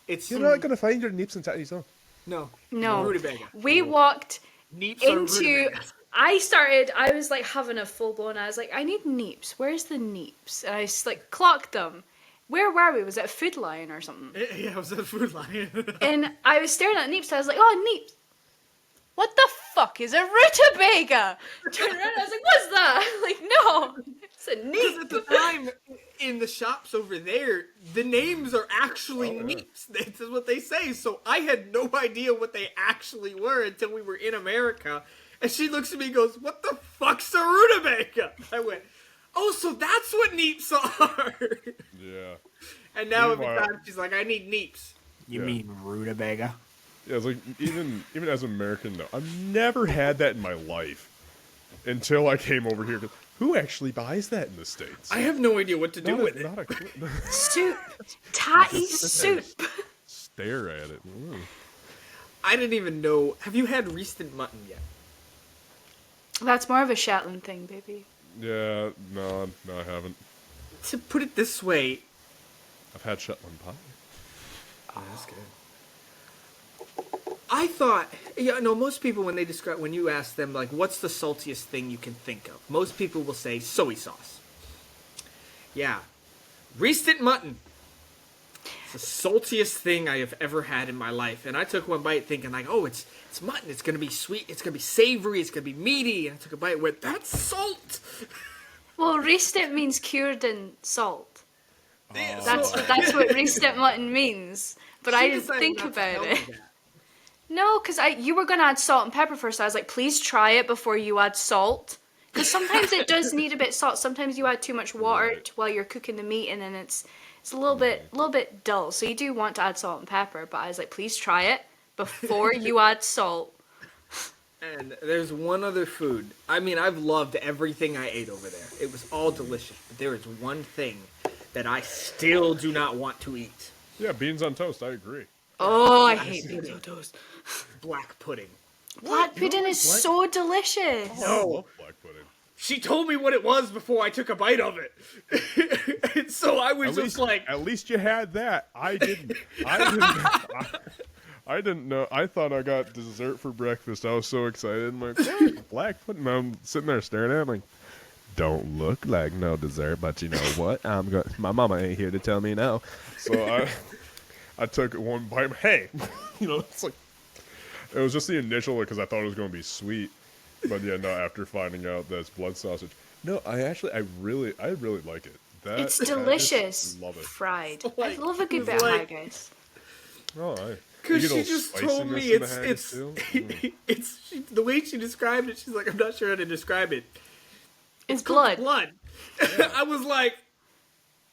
it's You're not going to find your nips and tatties on. no, No. rutabaga. We walked Neeps are into... rutabagas. I was like having a full blown, I was like, I need neeps. Where's the neeps? And I just like clocked them. Where were we? Was it a Food Lion or something? Yeah, it was a Food Lion. And I was staring at neeps. I was like, oh, neeps. What the fuck is a rutabaga? Turned around, I was like, what's that? Like, no, it's a Because neep. at the time, in the shops over there, the names are actually neeps. That's what they say. So I had no idea what they actually were until we were in America. And she looks at me and goes, what the fuck's a rutabaga? I went, oh, so that's what neeps are. Yeah. And now every Meanwhile- time she's like, I need neeps. You Yeah. mean rutabaga? Yeah, it's like even as an American, though, I've never had that in my life until I came over here. Who actually buys that in the States? I have no idea what to do with it. Not a clue. Soup. Tatty soup. Stare at it. I didn't even know. Have you had Reeston mutton yet? That's more of a Shetland thing, baby. Yeah, no, I haven't. To put it this way, I've had Shetland pie. oh, that's good. I thought, most people when you ask them like, what's the saltiest thing you can think of? Most people will say soy sauce. Yeah, Reeston mutton. It's the saltiest thing I have ever had in my life, and I took one bite thinking like, oh, it's mutton. It's gonna be sweet. It's gonna be savory. It's gonna be meaty. And I took a bite and went, that's salt. Well, restit means cured in salt. So- That's what restit mutton means. But I She didn't decided think not to about tell me it. that. No, because you were going to add salt and pepper first. I was like, please try it before you add salt. Because sometimes it does need a bit of salt. Sometimes you add too much water while you're cooking the meat, and then it's a little bit dull. So you do want to add salt and pepper. But I was like, please try it before you add salt. And there's one other food. I mean, I've loved everything I ate over there. It was all delicious. But there is one thing that I still do not want to eat. Yeah, beans on toast. I agree. Oh, I hate beans on toast. Black pudding. Black pudding is so delicious. I love black pudding. She told me what it was before I took a bite of it. And so I was just like... At least you had that. I didn't. I didn't know. I thought I got dessert for breakfast. I was so excited. I'm like, what? Black pudding. I'm sitting there staring at it. I'm like, don't look like no dessert, but you know what? My mama ain't here to tell me no. So I took one bite. Hey, it's like, it was just the initial because I thought it was going to be sweet. But yeah, no, after finding out that it's blood sausage. No, I really like it. It's delicious. Love it. Fried. Like, I love a good bit of haggis. Oh, I. Because You get she all just told me spiciness in the haggis too? it's the way she described it. She's like, I'm not sure how to describe it. It's Cooked blood. blood. I was like,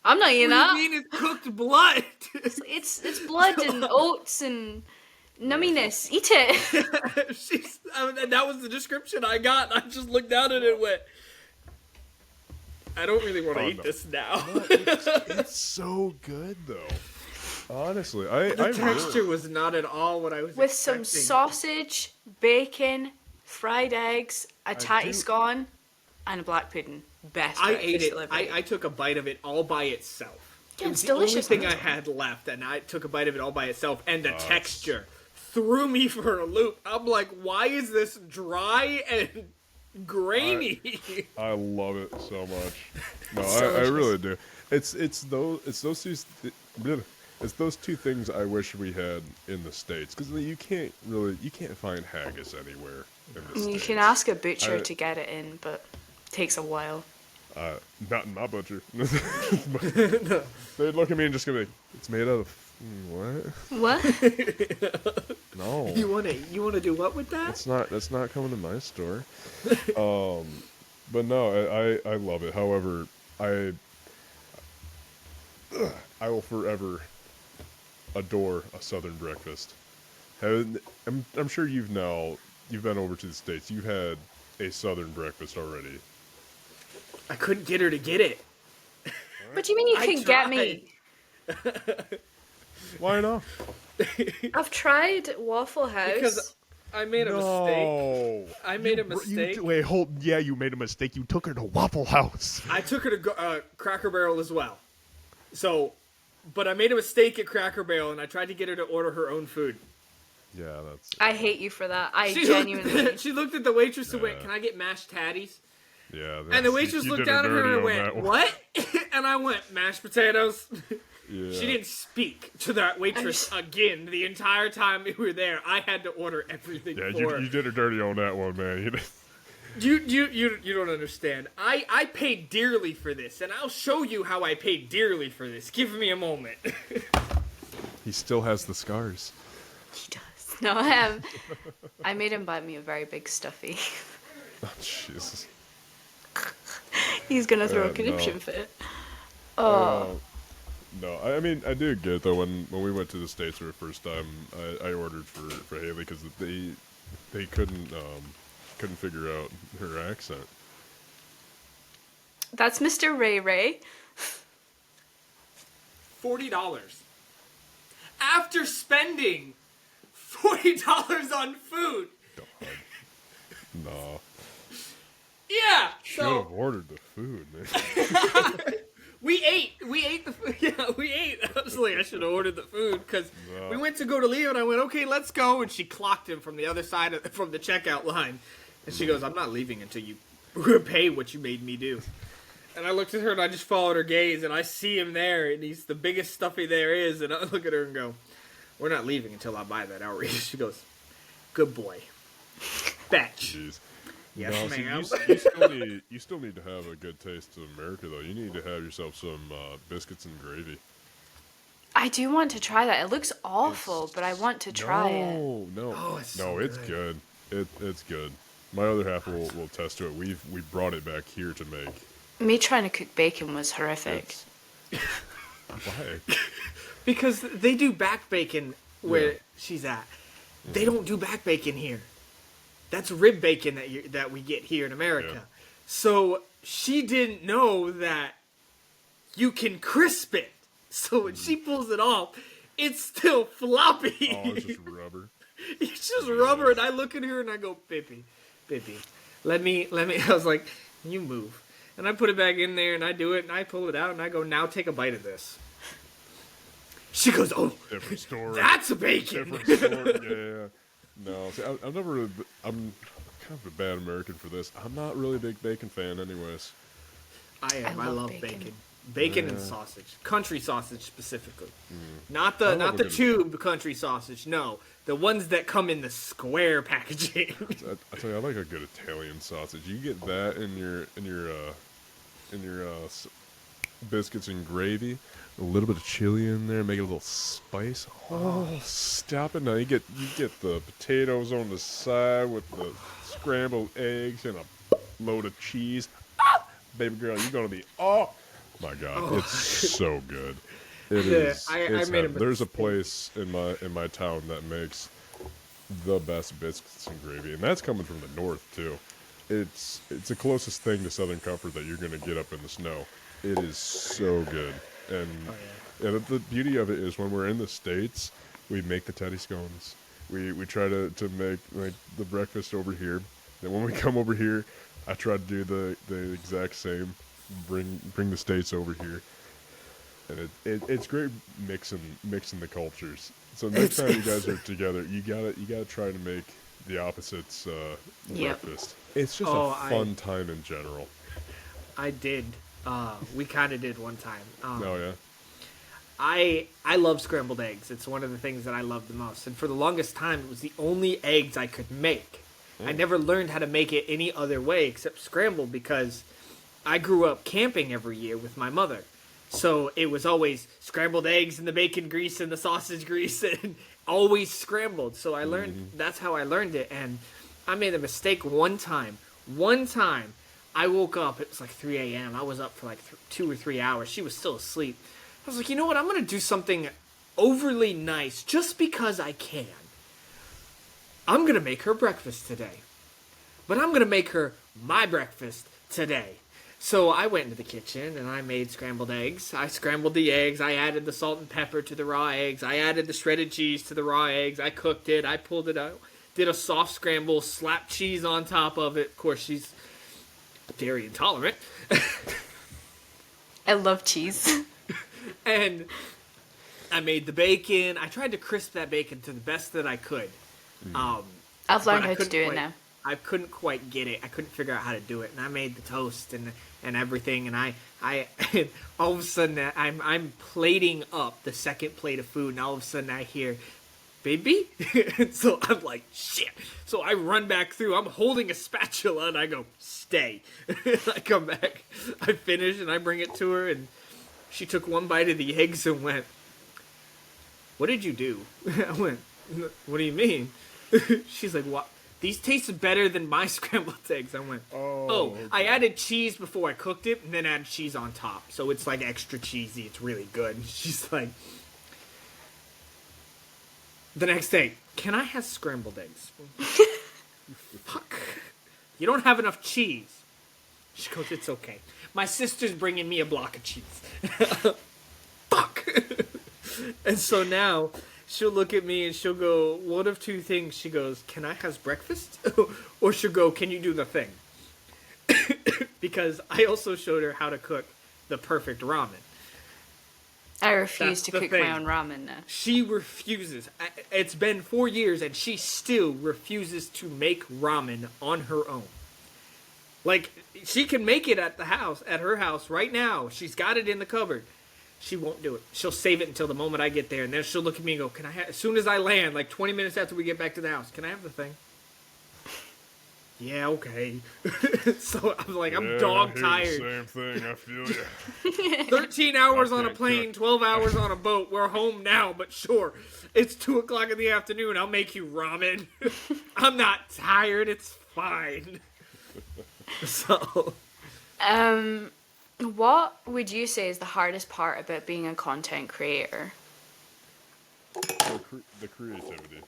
I'm not eating what that. do you mean it's cooked blood? It's blood and oats and numminess. Eat it. And that was the description I got. I just looked down at it and went, I don't really want to eat this now. It's so good though. Honestly, The texture was not at all what I was With some expecting. sausage, bacon, fried eggs, a tatty do- scone. and a black pudding. Best I breakfast ate it. delivery. I took a bite of it all by itself. Yeah, It it's was the only delicious. thing I had left, and I took a bite of it all by itself, and the texture threw me for a loop. I'm like, why is this dry and grainy? I love it so much. No, It's I delicious. really do. It's those two things I wish we had in the States, because you can't find haggis anywhere in the States. You can ask a butcher I- to get it in, but it takes a while. Not in my butcher. They'd look at me and just go like, "It's made out of what? What? No, You wanna do what with that? that's not coming to my store." But no, I love it. However, I will forever adore a Southern breakfast. I'm sure you've been over to the States. You've had a Southern breakfast already. I couldn't get her to get it. What do you mean you I can get me? Why not? I've tried Waffle House. Because I made a mistake. I made a mistake. Wait, hold. Yeah, you made a mistake. You took her to Waffle House. I took her to Cracker Barrel as well. So, but I made a mistake at Cracker Barrel, and I tried to get her to order her own food. Yeah, that's. I hate you for that. I She genuinely. Looked, she looked at the waitress and went, Yeah. "Can I get mashed tatties?" Yeah. And the that's- waitress you looked did down at her dirty and on went, that one. "What?" And I went, "Mashed potatoes." Yeah. She didn't speak to that waitress again the entire time we were there. I had to order everything Yeah, for her. you did her dirty on that one, man. You don't understand. I paid dearly for this, and I'll show you how I paid dearly for this. Give me a moment. He still has the scars. He does. No, I made him buy me a very big stuffy. Oh, Jesus. He's gonna throw a no. conniption fit. No, I mean, I do get though when we went to the States for the first time, I ordered for Haley because they couldn't figure out her accent. That's Mr. Ray Ray. $40. After spending $40 on food. No, Yeah. should have So ordered the food, man. we ate the food. Yeah, we ate. I was like, I should have ordered the food because No. we went to go to leave, and I went, "Okay, let's go." And she clocked him from the other side from the checkout line, and she goes, "I'm not leaving until you pay what you made me do." And I looked at her and I just followed her gaze, and I see him there, and he's the biggest stuffy there is. And I look at her and go, "We're not leaving until I buy that outrage." She goes, "Good boy, betch." Jeez. Yes, No, see, ma'am. you still need to have a good taste of America though. You need to have yourself some biscuits and gravy. I do want to try that. It looks awful, but I want to try it. No. Oh, it's no, so it's good. good. It's good. My other half will test to it. We brought it back here to make. Me trying to cook bacon was horrific. Why? Because they do back bacon where Yeah. she's at. They don't do back bacon here. That's rib bacon that we get here in America. Yeah. So she didn't know that you can crisp it. So when she pulls it off, it's still floppy. Oh, it's just rubber. It's just rubber, and I look at her and I go, Pippi, let me. I was like, you move. And I put it back in there, and I do it, and I pull it out, and I go, now take a bite of this. She goes, oh, Different story. that's a bacon. Different story. Yeah. No, see, I've never. I'm kind of a bad American for this. I'm not really a big bacon fan, anyways. I am. I love love bacon. bacon. Bacon and sausage, country sausage specifically, not I the love bacon. tube country sausage. No, the ones that come in the square packaging. I tell you, I like a good Italian sausage. You get that in your biscuits and gravy, a little bit of chili in there, make it a little spice. Oh, stop it now! You get the potatoes on the side with the scrambled eggs and a load of cheese. Ah! Baby girl, you're gonna be my God, it's so good. It Yeah, is. I It's made a heaven. There's a mistake. place in my town that makes the best biscuits and gravy, and that's coming from the north too. It's the closest thing to Southern comfort that you're gonna get up in the snow. It is so good, and the beauty of it is when we're in the States, we make the teddy scones. We try to make like the breakfast over here. Then when we come over here, I try to do the exact same. Bring the states over here, and it's great mixing the cultures. So next time you guys are together, you gotta try to make the opposites Yep. breakfast. It's just Oh, a fun time in general. I did. We kind of did one time. Oh yeah. I love scrambled eggs. It's one of the things that I love the most. And for the longest time, it was the only eggs I could make. I never learned how to make it any other way except scrambled because I grew up camping every year with my mother. So it was always scrambled eggs and the bacon grease and the sausage grease and always scrambled. So I learned, that's how I learned it. And I made a mistake one time. One time, I woke up, it was like 3 a.m. I was up for like 2 or 3 hours. She was still asleep. I was like, you know what? I'm going to do something overly nice just because I can. I'm going to make her breakfast today. But I'm going to make her my breakfast today. So I went into the kitchen and I made scrambled eggs. I scrambled the eggs. I added the salt and pepper to the raw eggs. I added the shredded cheese to the raw eggs. I cooked it. I pulled it out. Did a soft scramble, slapped cheese on top of it. Of course, she's dairy intolerant. I love cheese. And I made the bacon. I tried to crisp that bacon to the best that I could. I've learned But I how to couldn't do it quite- now. I couldn't quite get it. I couldn't figure out how to do it, and I made the toast and everything. And I all of a sudden I'm plating up the second plate of food, and all of a sudden I hear, "Baby," so I'm like, "Shit!" So I run back through. I'm holding a spatula, and I go, "Stay." I come back. I finish, and I bring it to her, and she took one bite of the eggs and went, "What did you do?" I went, "What do you mean?" She's like, "What? These taste better than my scrambled eggs." I went, "Oh, I added cheese before I cooked it, and then added cheese on top, so it's like extra cheesy. It's really good." And she's like, the next day, "Can I have scrambled eggs?" Fuck. You don't have enough cheese. She goes, "It's okay. My sister's bringing me a block of cheese." Fuck. And so now she'll look at me and she'll go, one of two things. She goes, "Can I have breakfast?" Or she'll go, "Can you do the thing?" Because I also showed her how to cook the perfect ramen. I refuse That's to the cook thing. my own ramen now. She refuses. It's been 4 years and she still refuses to make ramen on her own. Like, she can make it at her house right now. She's got it in the cupboard. She won't do it. She'll save it until the moment I get there, and then she'll look at me and go, "Can I have," as soon as I land, like 20 minutes after we get back to the house, "Can I have the thing?" Yeah, okay. So I'm like, I'm dog tired. Same thing. I feel you. 13 hours on a can't plane, 12 hours on a boat. We're home now, but sure. It's 2 o'clock in the afternoon. I'll make you ramen. I'm not tired. It's fine. So, What would you say is the hardest part about being a content creator? The creativity,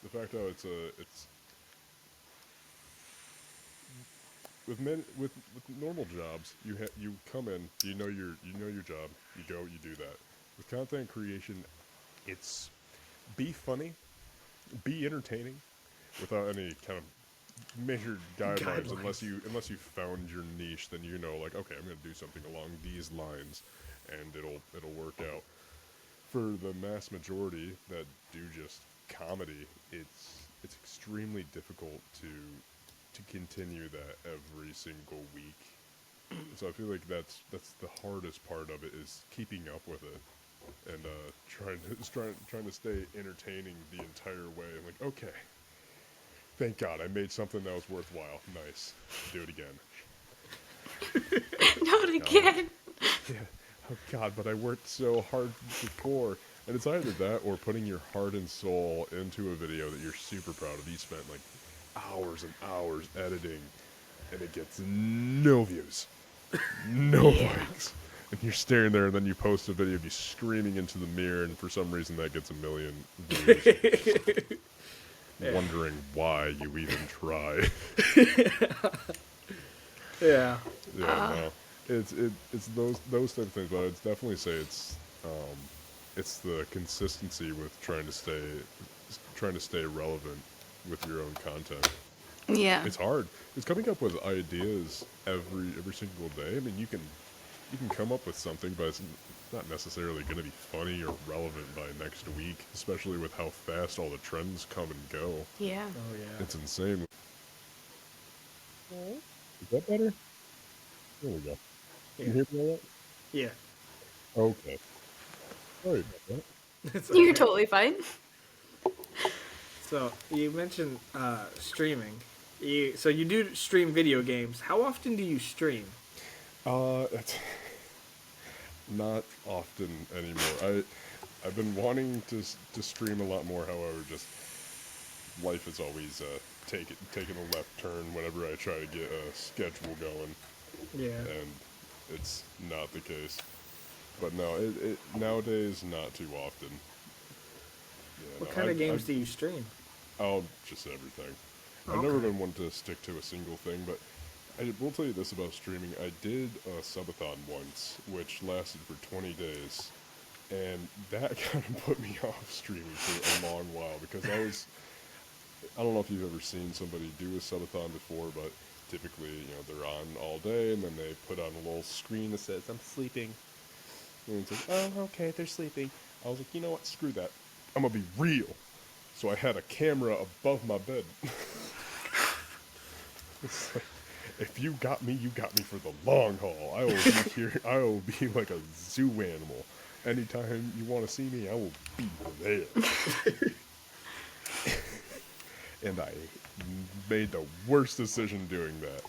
the fact that it's with normal jobs, you come in, you know your job, you go, you do that. With content creation, it's be funny, be entertaining, without any kind of measured guidelines. Unless you found your niche, then you know, like, okay, I'm gonna do something along these lines, and it'll work out. For the mass majority that do just comedy, it's extremely difficult to continue that every single week. So I feel like that's the hardest part of it, is keeping up with it and trying to stay entertaining the entire way. I'm like, okay, thank God I made something that was worthwhile. Nice, do it again. Not again. Yeah. Oh God, but I worked so hard before. And it's either that or putting your heart and soul into a video that you're super proud of. You spent like hours and hours editing, and it gets no views, no likes. And you're staring there, and then you post a video of you screaming into the mirror, and for some reason that gets 1 million views. Wondering why you even try. yeah. Yeah, no. It's those type of things, but I'd definitely say it's the consistency with trying to stay relevant with your own content. Yeah. It's hard. It's coming up with ideas every single day. I mean, you can come up with something, but it's not necessarily going to be funny or relevant by next week, especially with how fast all the trends come and go. Yeah. Oh yeah. It's insane. Is that better? There we go. Can you hear me all right? Yeah. Okay. Sorry about that. It's You're okay. totally fine. So you mentioned streaming. So you do stream video games. How often do you stream? It's not often anymore. I've been wanting to stream a lot more. However, just life is always taking a left turn whenever I try to get a schedule going, Yeah. and it's not the case. But no, it nowadays not too often. Yeah, What no, kind of games do you stream? Oh, just everything. I've never been one to stick to a single thing, but I will tell you this about streaming. I did a subathon once, which lasted for 20 days, and that kind of put me off streaming for a long while, because I don't know if you've ever seen somebody do a subathon before, but typically, they're on all day, and then they put on a little screen that says, "I'm sleeping." And it's like, "Oh, okay, they're sleeping." I was like, you know what, screw that. I'm gonna be real. So I had a camera above my bed. It's like, if you got me for the long haul. I will be here. I will be like a zoo animal. Anytime you want to see me, I will be there. And I made the worst decision doing that.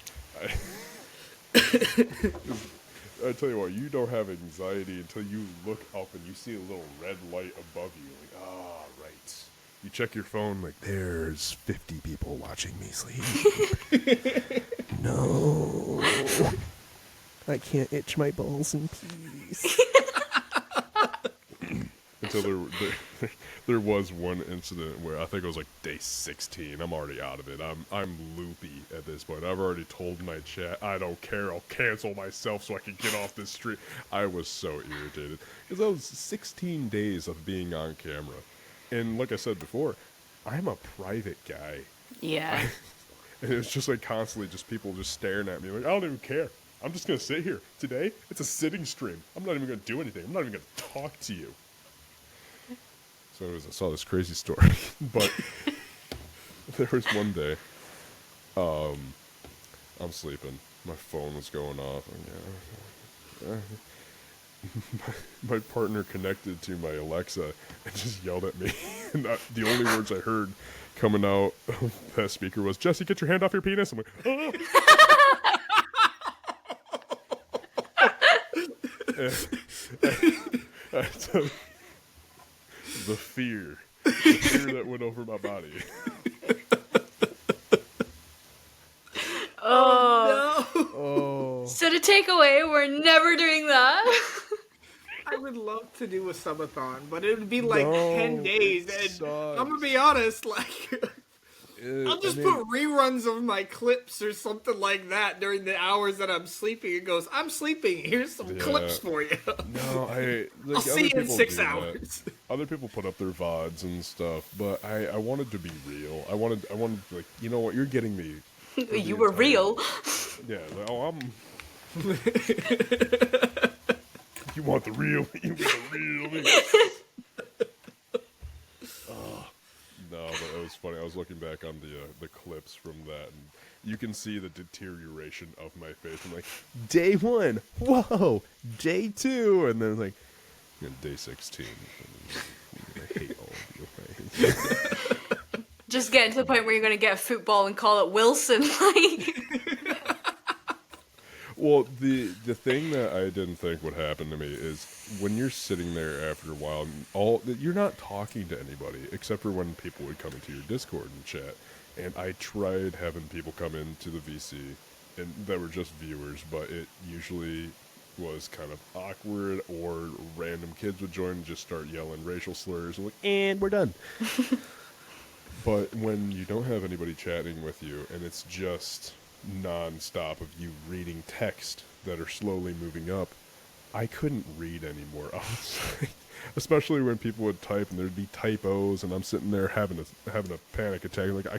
I tell you what, you don't have anxiety until you look up and you see a little red light above you. Like, right. You check your phone, like, there's 50 people watching me sleep. No. I can't itch my balls in peace. Until there was one incident where I think it was like day 16. I'm already out of it. I'm loopy at this point. I've already told my chat, I don't care. I'll cancel myself so I can get off this stream. I was so irritated because that was 16 days of being on camera, and like I said before, I'm a private guy. Yeah. And it's just like constantly just people just staring at me like, I don't even care. I'm just going to sit here. Today, it's a sitting stream. I'm not even going to do anything. I'm not even going to talk to you. So anyways, I saw this crazy story. But there was one day, I'm sleeping. My phone was going off. And, my partner connected to my Alexa and just yelled at me. And the only words I heard coming out of that speaker was, "Jesse, get your hand off your penis." I'm like, "Oh." The fear that went over my body. Oh. No. Oh. So to take away, we're never doing that. I would love to do a subathon, but it would be like No, 10 days, it and sucks. I'm gonna be honest, like, I'll just put reruns of my clips or something like that during the hours that I'm sleeping. It goes, "I'm sleeping, here's some clips for you." No, I'll see you in 6 hours. Other people put up their VODs and stuff, but I wanted to be real. I wanted like, you know what, you're getting me. You were real. Yeah, I'm. You want the real? You get the real me. No, but it was funny. I was looking back on the clips from that, and you can see the deterioration of my face. I'm like, day 1, whoa, day 2, and then like, day 16. I hate all of you. Just getting to the point where you're going to get a football and call it Wilson. Like, Well, the thing that I didn't think would happen to me is when you're sitting there after a while, you're not talking to anybody except for when people would come into your Discord and chat. And I tried having people come into the VC, and that were just viewers, but it usually was kind of awkward, or random kids would join and just start yelling racial slurs, and like, and we're done. But when you don't have anybody chatting with you, and it's just non-stop of you reading text that are slowly moving up, I couldn't read anymore. I was like, especially when people would type and there'd be typos, and I'm sitting there having a panic attack. Like, I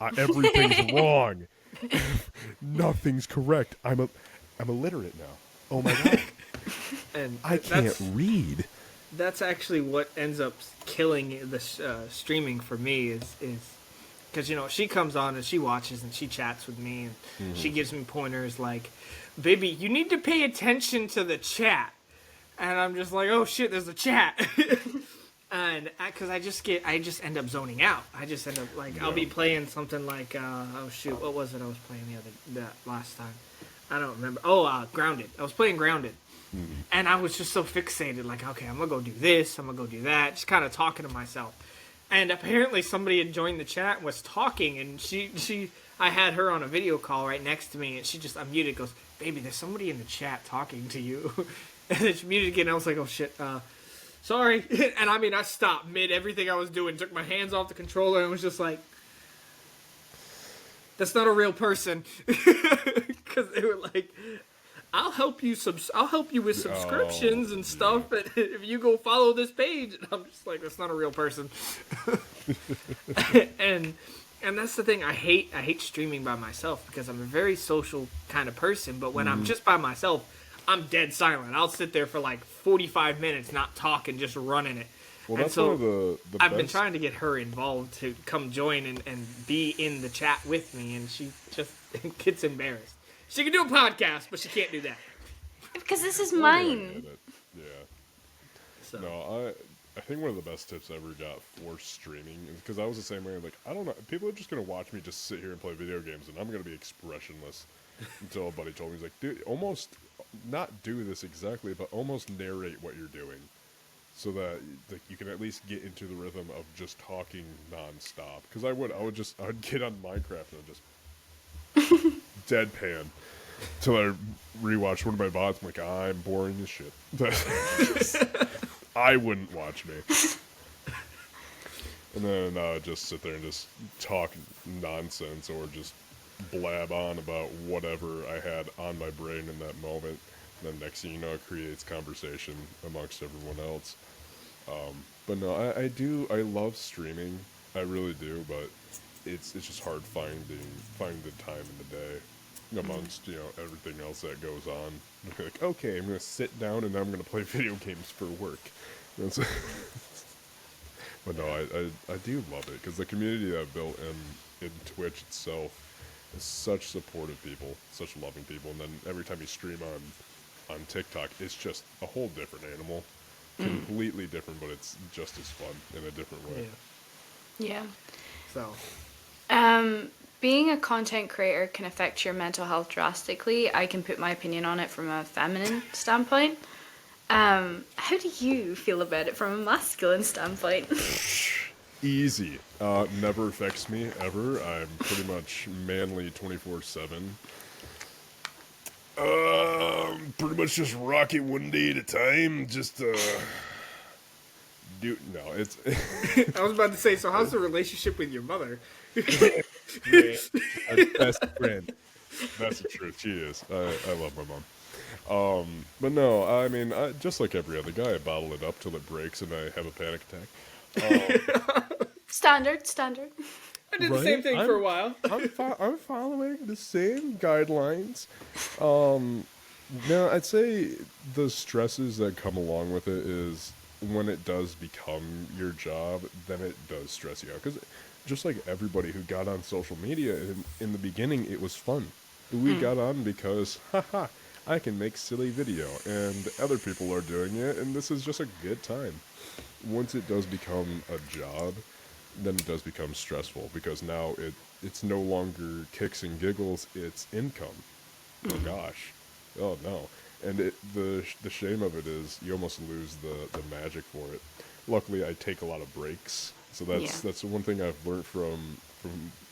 Everything's wrong. Nothing's correct. I'm illiterate now. Oh my god. And I can't read. That's actually what ends up killing the streaming for me is because, you know, she comes on and she watches and she chats with me and she gives me pointers like, baby, you need to pay attention to the chat. And I'm just like, oh shit, there's a chat. And because I just end up zoning out. I just end up like, I'll be playing something like, oh shoot, what was it I was playing that last time? I don't remember. Oh, Grounded. I was playing Grounded. And I was just so fixated, like, okay, I'm going to go do this, I'm going to go do that, just kind of talking to myself. And apparently somebody had joined the chat and was talking, and I had her on a video call right next to me, and she just unmuted, goes, baby, there's somebody in the chat talking to you. And then she muted again, and I was like, oh shit, sorry. And I mean, I stopped mid everything I was doing, took my hands off the controller, and was just like, that's not a real person. Because they were like, I'll help you with subscriptions and stuff, but if you go follow this page, and I'm just like, that's not a real person. and that's the thing, I hate streaming by myself because I'm a very social kind of person, but when I'm just by myself, I'm dead silent. I'll sit there for like 45 minutes not talking, just running it. Well, and that's so one of the I've best... been trying to get her involved to come join and be in the chat with me, and she just gets embarrassed. She can do a podcast, but she can't do that. Because this is mine. Yeah. So. No, I think one of the best tips I ever got for streaming is because I was the same way. Like, I don't know, people are just gonna watch me just sit here and play video games, and I'm gonna be expressionless. Until a buddy told me, he's like, dude, almost not do this exactly, but almost narrate what you're doing, so that like you can at least get into the rhythm of just talking nonstop. Because I would get on Minecraft and I'd just deadpan. Till I rewatched one of my VODs, I'm like, I'm boring as shit. I wouldn't watch me. And then I would just sit there and just talk nonsense or just blab on about whatever I had on my brain in that moment. And then next thing you know, it creates conversation amongst everyone else. But no, I love streaming. I really do, but it's just hard finding the time in the day. Amongst, you know, everything else that goes on. Like, okay, I'm going to sit down and I'm going to play video games for work. But no, I do love it, because the community that I've built in Twitch itself is such supportive people, such loving people, and then every time you stream on TikTok, it's just a whole different animal. Completely different, but it's just as fun in a different way. Yeah. So. Being a content creator can affect your mental health drastically. I can put my opinion on it from a feminine standpoint. How do you feel about it from a masculine standpoint? Easy. Never affects me, ever. I'm pretty much manly 24/7. Pretty much just rock it one day at a time. Just, it's... I was about to say, so how's the relationship with your mother? Our best friend. That's the truth. She is. I love my mom. But no, I mean, just like every other guy, I bottle it up till it breaks and I have a panic attack. Standard. I did the same thing for a while. I'm following the same guidelines. Now, I'd say the stresses that come along with it is when it does become your job, then it does stress you out. Because just like everybody who got on social media, in the beginning, it was fun. We got on because, haha, I can make silly video, and other people are doing it, and this is just a good time. Once it does become a job, then it does become stressful, because now it's no longer kicks and giggles, it's income. Oh gosh. Oh no. And the shame of it is you almost lose the magic for it. Luckily, I take a lot of breaks, so that's one thing I've learned from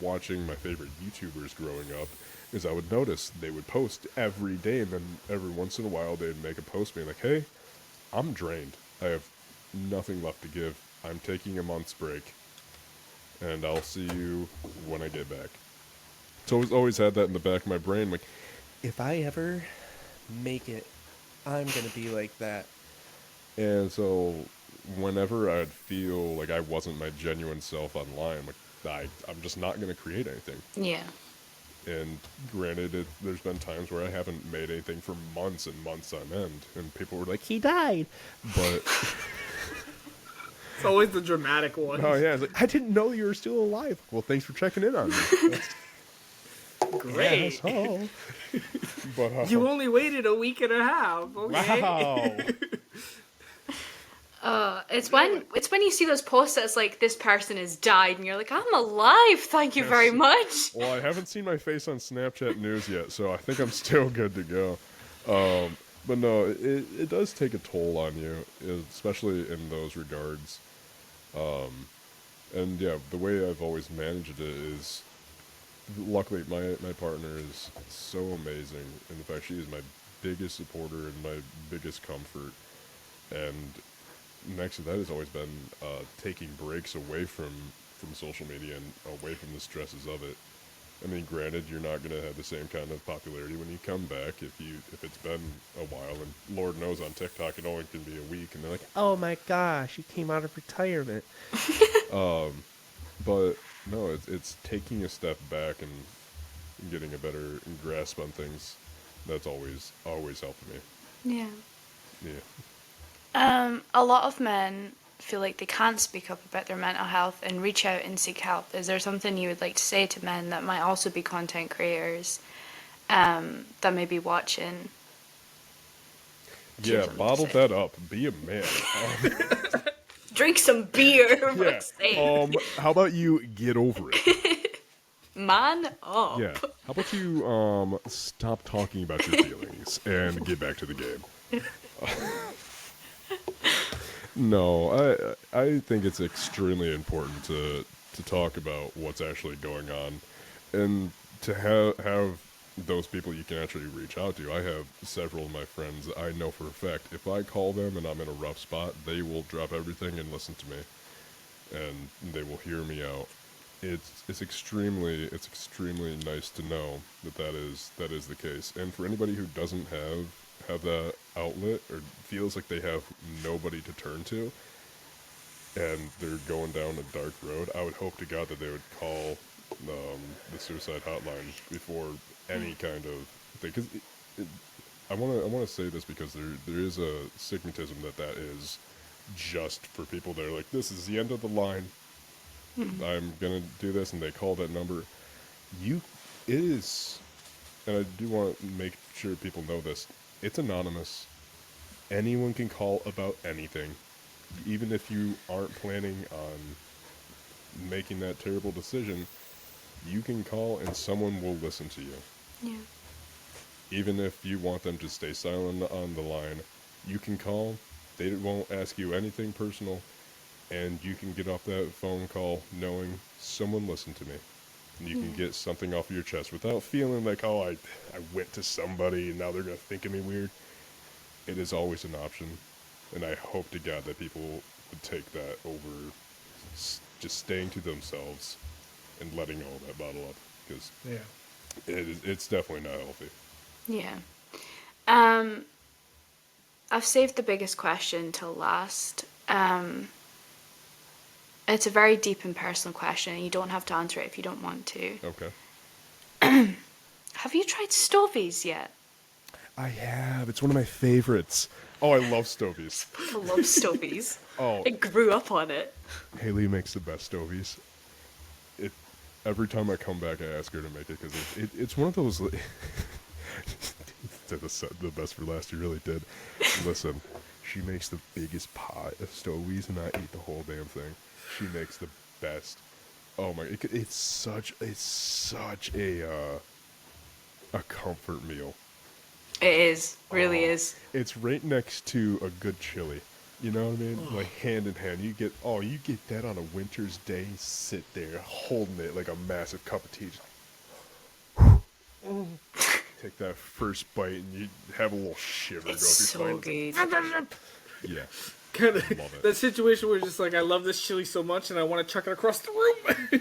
watching my favorite YouTubers growing up, is I would notice they would post every day, and then every once in a while they'd make a post being like, hey, I'm drained. I have nothing left to give. I'm taking a month's break, and I'll see you when I get back. So I've always had that in the back of my brain, like, If I ever make it, I'm going to be like that. and so whenever I'd feel like I wasn't my genuine self online, like, I'm just not going to create anything. Yeah. And granted, there's been times where I haven't made anything for months and months on end, and people were like, "He died," but It's always the dramatic one. oh yeah, it's like, I didn't know you were still alive. Well, thanks for checking in on me. That's Great. asshole. But You only waited a week and a half. Okay. wow. It's when you see those posts that's like, this person has died, and you're like, I'm alive, thank you very much. Well, I haven't seen my face on Snapchat news yet, so I think I'm still good to go. But no, it does take a toll on you, especially in those regards. And yeah, the way I've always managed it is, luckily my partner is so amazing. In fact, she is my biggest supporter and my biggest comfort. And next to that has always been taking breaks away from social media and away from the stresses of it. I mean, granted, you're not going to have the same kind of popularity when you come back if it's been a while, and Lord knows on TikTok it only can be a week, and they're like, Oh my gosh, you came out of retirement. but no, it's taking a step back and getting a better grasp on things. That's always helped me. Yeah. Yeah. A lot of men feel like they can't speak up about their mental health and reach out and seek help. Is there something you would like to say to men that might also be content creators, that may be watching? Yeah, bottle that up. Be a man. Drink some beer. Yeah. How about you get over it? Man up. Yeah. How about you stop talking about your feelings and get back to the game? No, I think it's extremely important to talk about what's actually going on, and to have those people you can actually reach out to. I have several of my friends that I know for a fact, if I call them and I'm in a rough spot, they will drop everything and listen to me, and they will hear me out. It's extremely nice to know that is the case. And for anybody who doesn't have that outlet or feels like they have nobody to turn to and they're going down a dark road, I would hope to God that they would call the suicide hotline before any kind of thing. Because I want to say this because there is a stigmatism that is just for people that are like, this is the end of the line. I'm gonna do this, and they call that number. It is, and I do want to make sure people know this. It's anonymous. Anyone can call about anything, even if you aren't planning on making that terrible decision. You can call, and someone will listen to you. Yeah. Even if you want them to stay silent on the line, you can call. They won't ask you anything personal. And you can get off that phone call knowing someone listened to me. And you can get something off your chest without feeling like, oh, I went to somebody and now they're going to think of me weird. It is always an option. And I hope to God that people would take that over just staying to themselves and letting all that bottle up. Because it's definitely not healthy. Yeah. I've saved the biggest question till last. It's a very deep and personal question, and you don't have to answer it if you don't want to. Okay. Have you tried Stovies yet? I have. It's one of my favorites. Oh, I love Stovies. I love Stovies. Oh. I grew up on it. Haley makes the best Stovies. Every time I come back, I ask her to make it because it's one of those. The best for last. You really did. Listen, she makes the biggest pot of Stovies, and I eat the whole damn thing. She makes the best. Oh my! It's such a comfort meal. It is. Really is. It's right next to a good chili. You know what I mean? Like hand in hand. You get that on a winter's day. Sit there holding it like a massive cup of tea. Take that first bite and you have a little shiver It's go through so your good. spine. Yeah. Kind Love of it. that situation where it's just like, I love this chili so much and I want to chuck it across the room.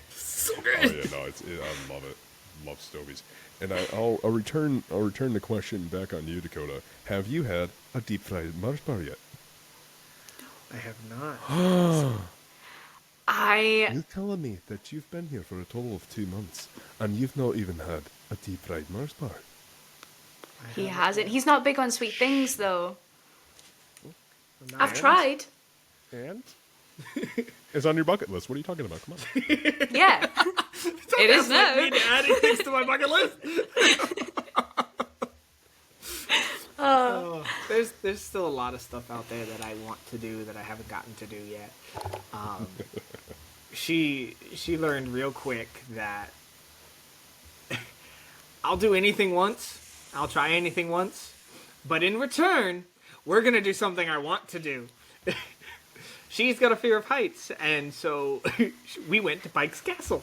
So Oh good. yeah, no, I love it. Love Stovies. And I'll return the question back on you, Dakota. Have you had a deep fried marshmallow yet? I have not. You're telling me that you've been here for a total of 2 months, and you've not even had a deep fried Mars bar? He hasn't. He's not big on sweet things, though. I've And? tried. And? It's on your bucket list. What are you talking about? Come on. Yeah. It is now. I need to add things to my bucket list. There's still a lot of stuff out there that I want to do that I haven't gotten to do yet. She learned real quick that I'll do anything once. I'll try anything once. But in return, we're going to do something I want to do. She's got a fear of heights, and so we went to Pike's Castle.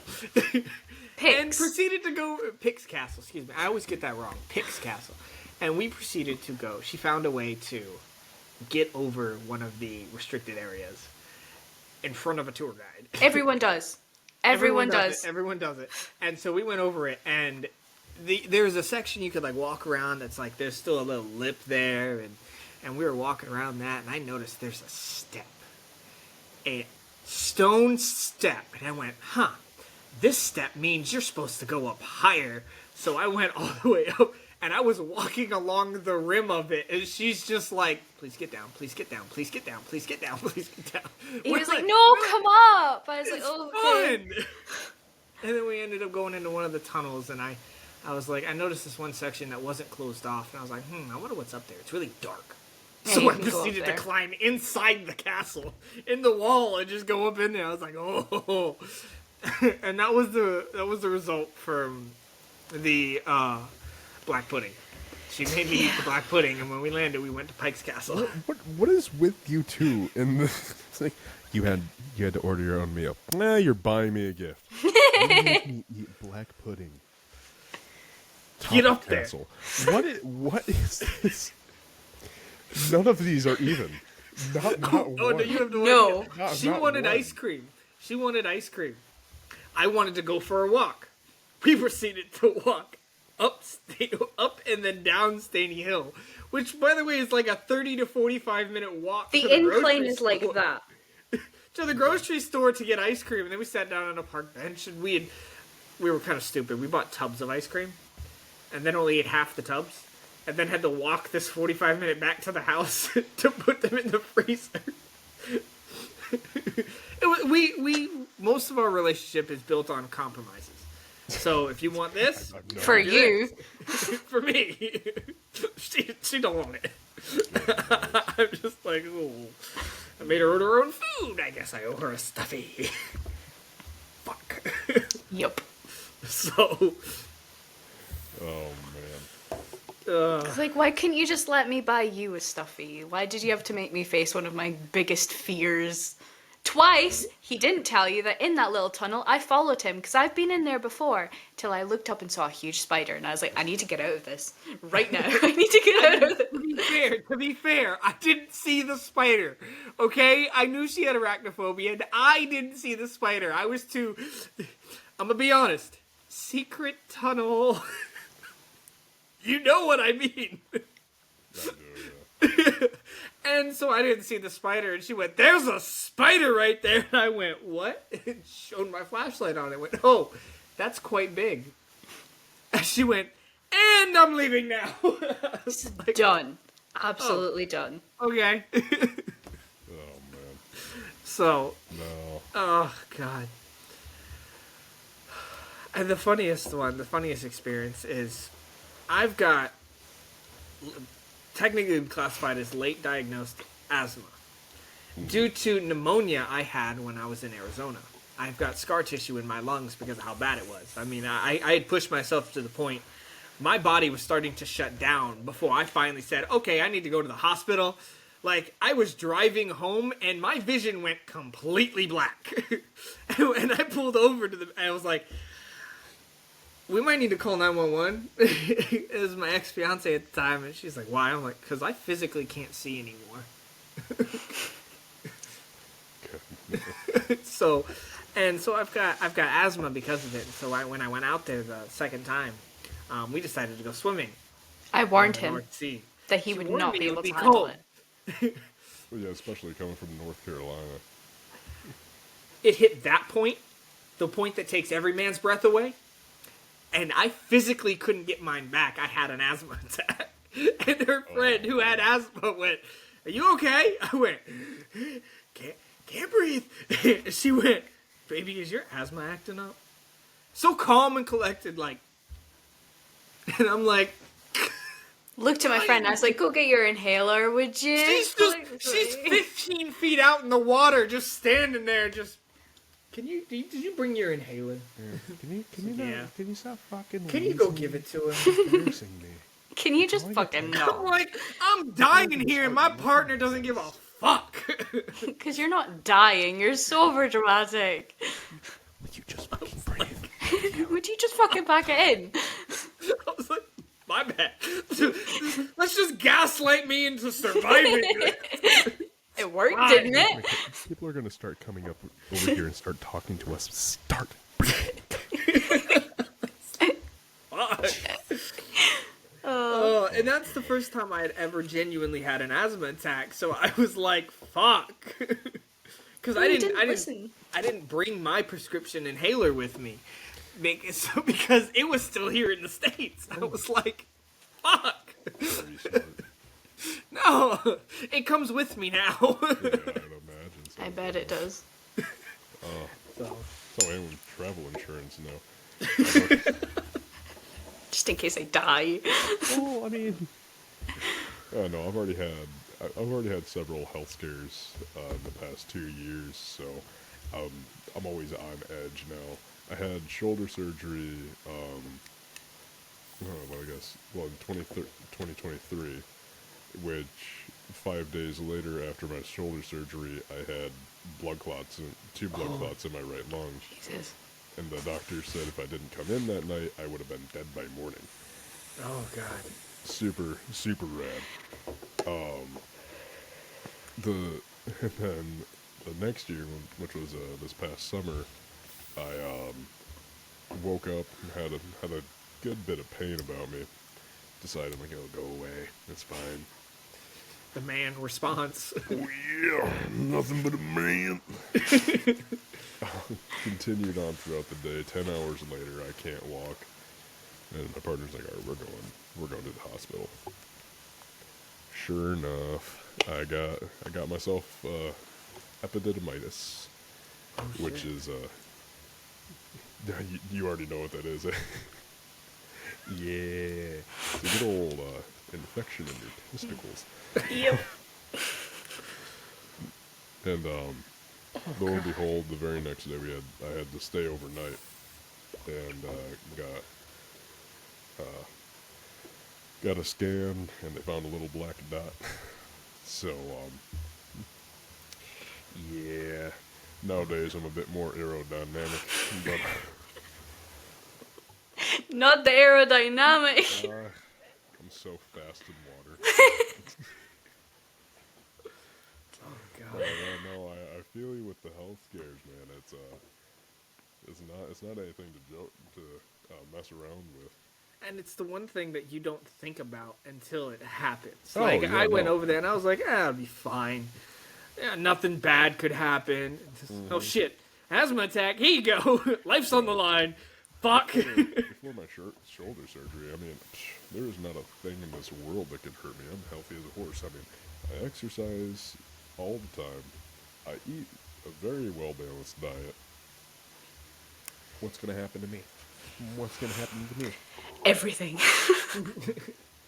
And proceeded to go... Pike's Castle, excuse me. I always get that wrong. Pike's Castle. And we proceeded to go. She found a way to get over one of the restricted areas in front of a tour guide. Everyone does. Everyone does. Everyone does it. And so we went over it, and there's a section you could like walk around that's like there's still a little lip there, and we were walking around that, and I noticed there's a step. A stone step. And I went, this step means you're supposed to go up higher. So I went all the way up, and I was walking along the rim of it, and she's just like, please get down, please get down, please get down, please get down, please get down. He was like, no, come up. I was like, oh, okay. Fun. And then we ended up going into one of the tunnels, and I was like, I noticed this one section that wasn't closed off, and I was like, I wonder what's up there. It's really dark. Yeah, so you I can go up proceeded to there. climb inside the castle, in the wall, and just go up in there. I was like, oh. And that was the result from the black pudding. She made me eat the black pudding, and when we landed, we went to Pike's Castle. What is with you two in this? It's like you had to order your own meal. Nah, you're buying me a gift. You make me eat black pudding. Get up there. Castle. What is this? None of these are even. Not Oh, one. no, you have no No. idea. She Not wanted one. ice cream. She wanted ice cream. I wanted to go for a walk. We proceeded to walk up and then down Staney Hill, which, by the way, is like a 30 to 45 minute walk. The to the incline grocery is like store. that. To the grocery store to get ice cream, and then we sat down on a park bench, and we were kind of stupid. We bought tubs of ice cream, and then only ate half the tubs, and then had to walk this 45-minute back to the house to put them in the freezer. Most of our relationship is built on compromises. So if you want this, For you. for me, she don't want it. I'm just like, oh, I made her order her own food. I guess I owe her a stuffy. Fuck. Yup. So. Oh man. It's like, why couldn't you just let me buy you a stuffy? Why did you have to make me face one of my biggest fears? Twice, he didn't tell you that in that little tunnel, I followed him, because I've been in there before, till I looked up and saw a huge spider, and I was like, I need to get out of this. Right now. I need to get out of this. To be fair, I didn't see the spider. Okay? I knew she had arachnophobia, and I didn't see the spider. I was too... I'm gonna be honest. Secret tunnel. You know what I mean. And so I didn't see the spider, and she went, there's a spider right there. And I went, what? And showed my flashlight on it. Went, oh, that's quite big. And she went, and I'm leaving now. I was like, Done. Absolutely done. okay. Oh man. So, No. oh, God. And the funniest experience is I've got technically classified as late diagnosed asthma due to pneumonia I had when I was in Arizona. I've got scar tissue in my lungs because of how bad it was. I mean, I had pushed myself to the point my body was starting to shut down before I finally said, okay, I need to go to the hospital. Like, I was driving home, and my vision went completely black. And I pulled over to I was like, we might need to call 911. It was my ex-fiance at the time, and she's like, why? I'm like, because I physically can't see anymore. So I've got asthma because of it. And so when I went out there the second time, we decided to go swimming. I warned in the him North Sea. that he She would warned not me be it able would to be handle cold. it. Well, yeah, especially coming from North Carolina. it hit that point, the point that takes every man's breath away, and I physically couldn't get mine back. I had an asthma attack. And her friend who had asthma went, "Are you okay?" I went, can't breathe. She went, "Baby, is your asthma acting up?" So calm and collected, like, and I'm like, Looked at my friend. I was like, "Go get your inhaler, would you?" she's 15 feet out in the water, just standing there, just. Did you bring your inhaler? Can you stop fucking? Can you go give it to her? Embarrassing me. Can you just fucking I'm know? like, I'm dying here, and my partner doesn't give a fuck. Because you're not dying. You're so over dramatic. Would you just fucking breathe? Would you just fucking pack it in? I was like, my bad. Let's just gaslight me into surviving. It worked, didn't it? People are gonna start coming up over here and start talking to us. Start breathing. Oh, and that's the first time I had ever genuinely had an asthma attack. So I was like, "Fuck," because I didn't bring my prescription inhaler with me, because it was still here in the States. I was like, "Fuck." No, it comes with me now. Yeah, I'd imagine so. I bet it does. So I am with travel insurance now. Just in case I die. Oh, I mean, No, I've already had several health scares in the past 2 years, so I'm always on edge now. I had shoulder surgery, in 2023, which 5 days later after my shoulder surgery, I had two blood clots in my right lung. Jesus. And the doctor said if I didn't come in that night, I would have been dead by morning. Oh God. Super, super rad. And then the next year, which was this past summer, I woke up and had a good bit of pain about me. Decided I'm like, "It'll go away. It's fine." The man response. Oh yeah, nothing but a man. Continued on throughout the day. 10 hours later, I can't walk, and my partner's like, "All right, we're going to the hospital." Sure enough, I got myself epididymitis, which is you already know what that is. Yeah, it's a good old infection in your testicles. Yep. And lo and behold, the very next day I had to stay overnight, and got a scan, and they found a little black dot. So yeah, nowadays I'm a bit more aerodynamic, but Not the aerodynamic. I'm so fast in water. God. No, I feel you with the health scares, man. It's not anything to mess around with. And it's the one thing that you don't think about until it happens. Oh, Like, yeah, I went no. over there and I was like, "I'll be fine. Yeah, nothing bad could happen." Just, Oh shit, asthma attack. Here you go. Life's on the line. Fuck. Before my shoulder surgery, I mean, there is not a thing in this world that could hurt me. I'm healthy as a horse. I mean, I exercise all the time. I eat a very well-balanced diet. what's gonna happen to me? What's gonna happen to me? Everything.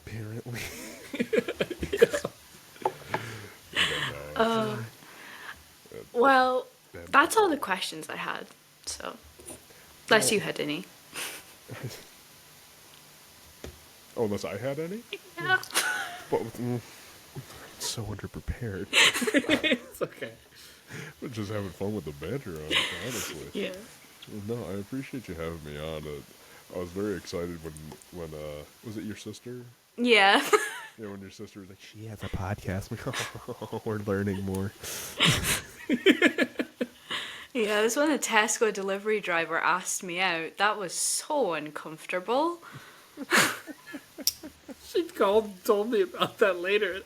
Apparently. Well, that's all the questions I had. So, unless you had any. Oh, unless I had any? Yeah. But so underprepared. It's okay. We're just having fun with the banter, honestly. Yeah. No, I appreciate you having me on. I was very excited when was it your sister? Yeah. Yeah, when your sister was like, She has a podcast. We're learning more. Yeah, this when a Tesco delivery driver asked me out. That was so uncomfortable. She called and told me about that later.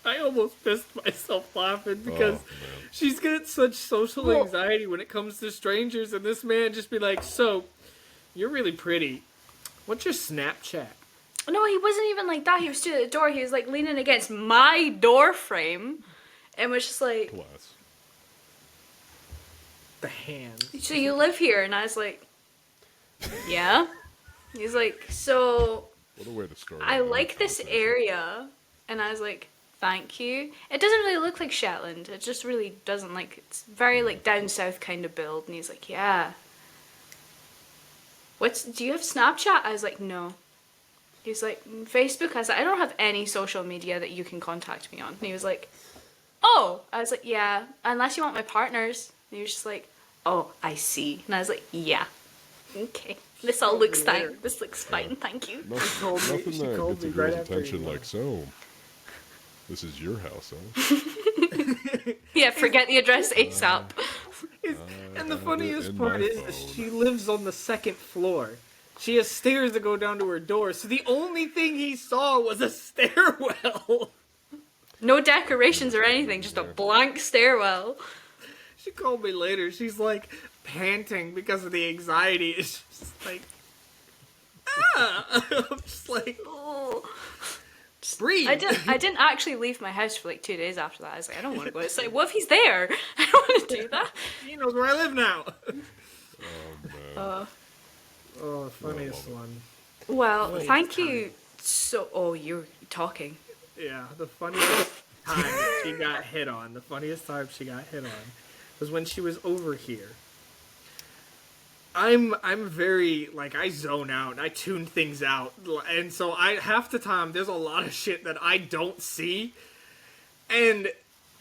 I almost pissed myself laughing because Oh, man. she's got such social anxiety when it comes to strangers, and this man just be like, "So, you're really pretty. What's your Snapchat?" No, he wasn't even like that. He was stood at the door. He was like leaning against my door frame, and was just like, Class. The hands. "So you live here?" And I was like, "Yeah." He's like, "So What a way to start. I out like this conversation. area," and I was like, "Thank you." It doesn't really look like Shetland. It just really doesn't. Like, it's very like down south kind of build. And he's like, "Yeah." Do you have Snapchat? I was like, "No." He's like, "Facebook?" I was like, "I don't have any social media that you can contact me on." And he was like, "Oh." I was like, "Yeah, unless you want my partners." And he was just like, "Oh, I see." And I was like, "Yeah, okay. This all looks fine. This looks fine, thank you." Nothing she that called gets a me right girl's after attention you like, so, this is your house, huh? Yeah, forget the address ASAP. And the have it funniest in part my is that phone. she lives on the second floor. She has stairs that go down to her door, so the only thing he saw was a stairwell. No decorations or anything, just a blank stairwell. She called me later. She's like panting because of the anxiety. It's just like, I'm just like, Oh. breathe. I didn't actually leave my house for like 2 days after that. I was like, I don't want to go outside. What if he's there? I don't want to do that. He knows where I live now. Oh, man. Oh, the funniest one. Well, thank you so... Oh, you're talking. Yeah, the funniest time she got hit on. The funniest time she got hit on was when she was over here. I'm very, like, I zone out and I tune things out, and so half the time there's a lot of shit that I don't see. And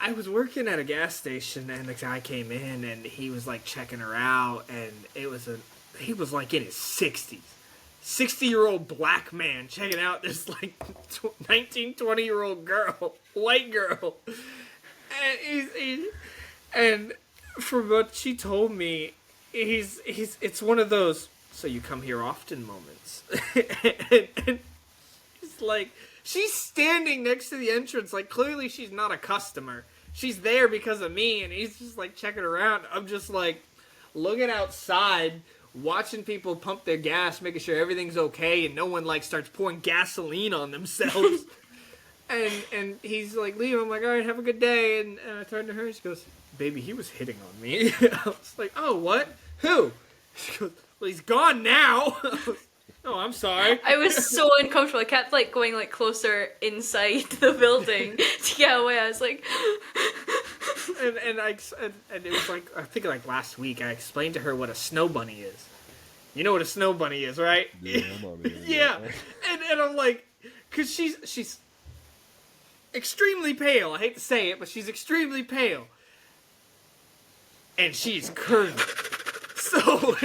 I was working at a gas station and the guy came in and he was like checking her out, and he was like in his 60s. 60-year-old black man checking out this like 19, 20-year-old girl, white girl. And and from what she told me, it's one of those, "So you come here often" moments. and it's like, she's standing next to the entrance, like clearly she's not a customer. She's there because of me, and he's just like checking around. I'm just like looking outside, watching people pump their gas, making sure everything's okay, and no one like starts pouring gasoline on themselves. and he's like, "Leave." I'm like, "All right, have a good day." And I turned to her and she goes, "Baby, he was hitting on me." I was like, "Oh, what? Who?" She goes, "Well, he's gone now." "Oh, I'm sorry." I was so uncomfortable. I kept like going like closer inside the building to get away. I was like... and it was like, I think like last week I explained to her what a snow bunny is. You know what a snow bunny is, right? Yeah, I'm on the internet. Yeah. And I'm like, because she's extremely pale. I hate to say it, but she's extremely pale. And she's curvy. So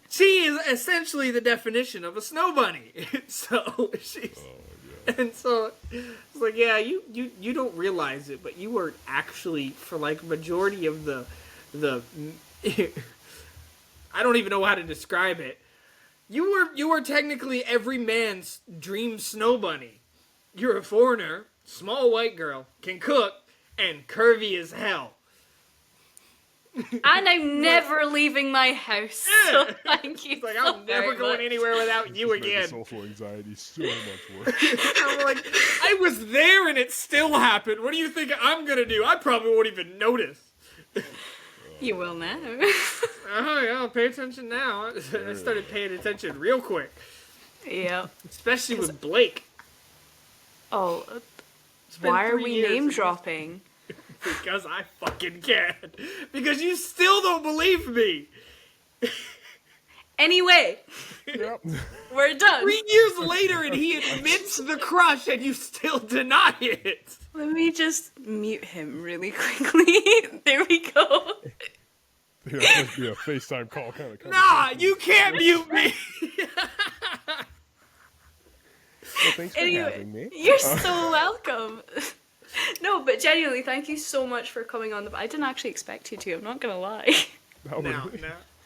she is essentially the definition of a snow bunny. So she's... And so it's like, yeah, you don't realize it, but you were actually, for like majority of the I don't even know how to describe it. You were technically every man's dream snow bunny. You're a foreigner, small white girl, can cook, and curvy as hell. And I'm never leaving my house. So thank you. It's like, so I'm never very going much. anywhere without you Made the again. social anxiety so much worse. I'm like, I was there and it still happened. What do you think I'm gonna do? I probably won't even notice. You will now. Oh yeah, pay attention now. I started paying attention real quick, Yeah. especially with Blake. Oh, It's been why are 3 we years name since- dropping? Because I fucking can. Because you still don't believe me. Anyway, Yep. we're done. 3 years later, and he admits the crush, and you still deny it. Let me just mute him really quickly. There we go. Yeah, it must be a FaceTime call kind of Nah, you can't mute me. Well, thanks for Anyway, having me. you're so welcome. No, but genuinely, thank you so much for coming on. I didn't actually expect you to. I'm not gonna lie. Oh, Now,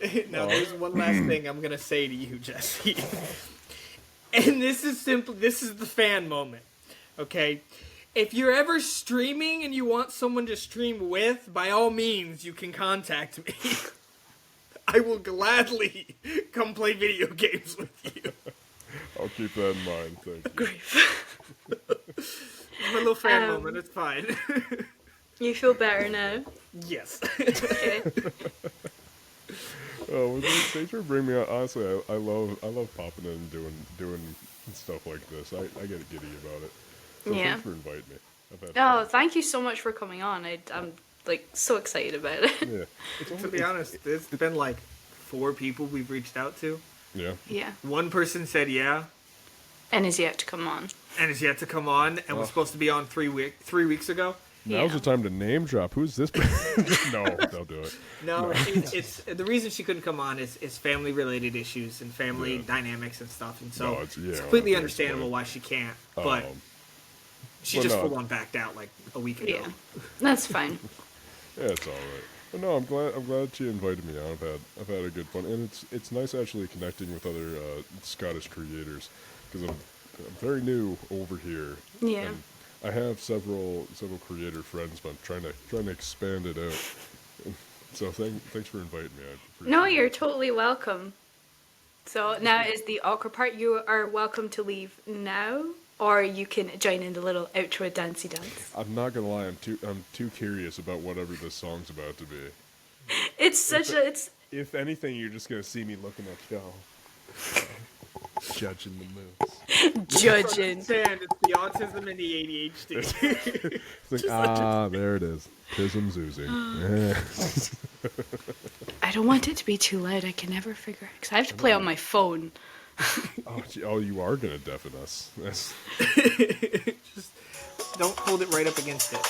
really? now, there's one last thing I'm gonna say to you, Jesse. And this is the fan moment. Okay? If you're ever streaming and you want someone to stream with, by all means, you can contact me. I will gladly come play video games with you. I'll keep that in mind. Thank you. Grief. My little fan moment. It's fine. You feel better now? Yes. Okay. Oh, well, thanks for bringing me on. Honestly, I love popping in and doing stuff like this. I get giddy about it. So Yeah. thanks for inviting me. I've had Oh, fun. thank you so much for coming on. I'm like so excited about it. Yeah. To be honest, it's been like 4 people we've reached out to. Yeah. Yeah. One person said yeah, And is yet to come on. and is yet to come on, and was supposed to be on 3 weeks ago. Now's Yeah. the time to name drop. Who's this? No, don't do it. No, it's the reason she couldn't come on is family related issues and family dynamics and stuff, and so No, it's yeah, completely that's understandable fine. why she can't. But she well, just no. full on backed out like a week ago. Yeah. That's fine. Yeah, it's all right. But no, I'm glad she invited me on. I've had a good fun, and it's nice actually connecting with other Scottish creators because I'm very new over here. Yeah. And I have several creator friends, but I'm trying to expand it out. So thanks for inviting me. I appreciate No, it. you're totally welcome. So now is the awkward part. You are welcome to leave now, or you can join in the little outro dancey dance. I'm not gonna lie, I'm too curious about whatever this song's about to be. It's such a it's If anything, you're just gonna see me looking at y'all, judging the moves. judging. Understand, it's the autism and the ADHD. It's like, there it is. Tism's oozing. I don't want it to be too loud. I can never figure it because I have to play on my phone. Oh, you are gonna deafen us. That's, Just don't hold it right up against it.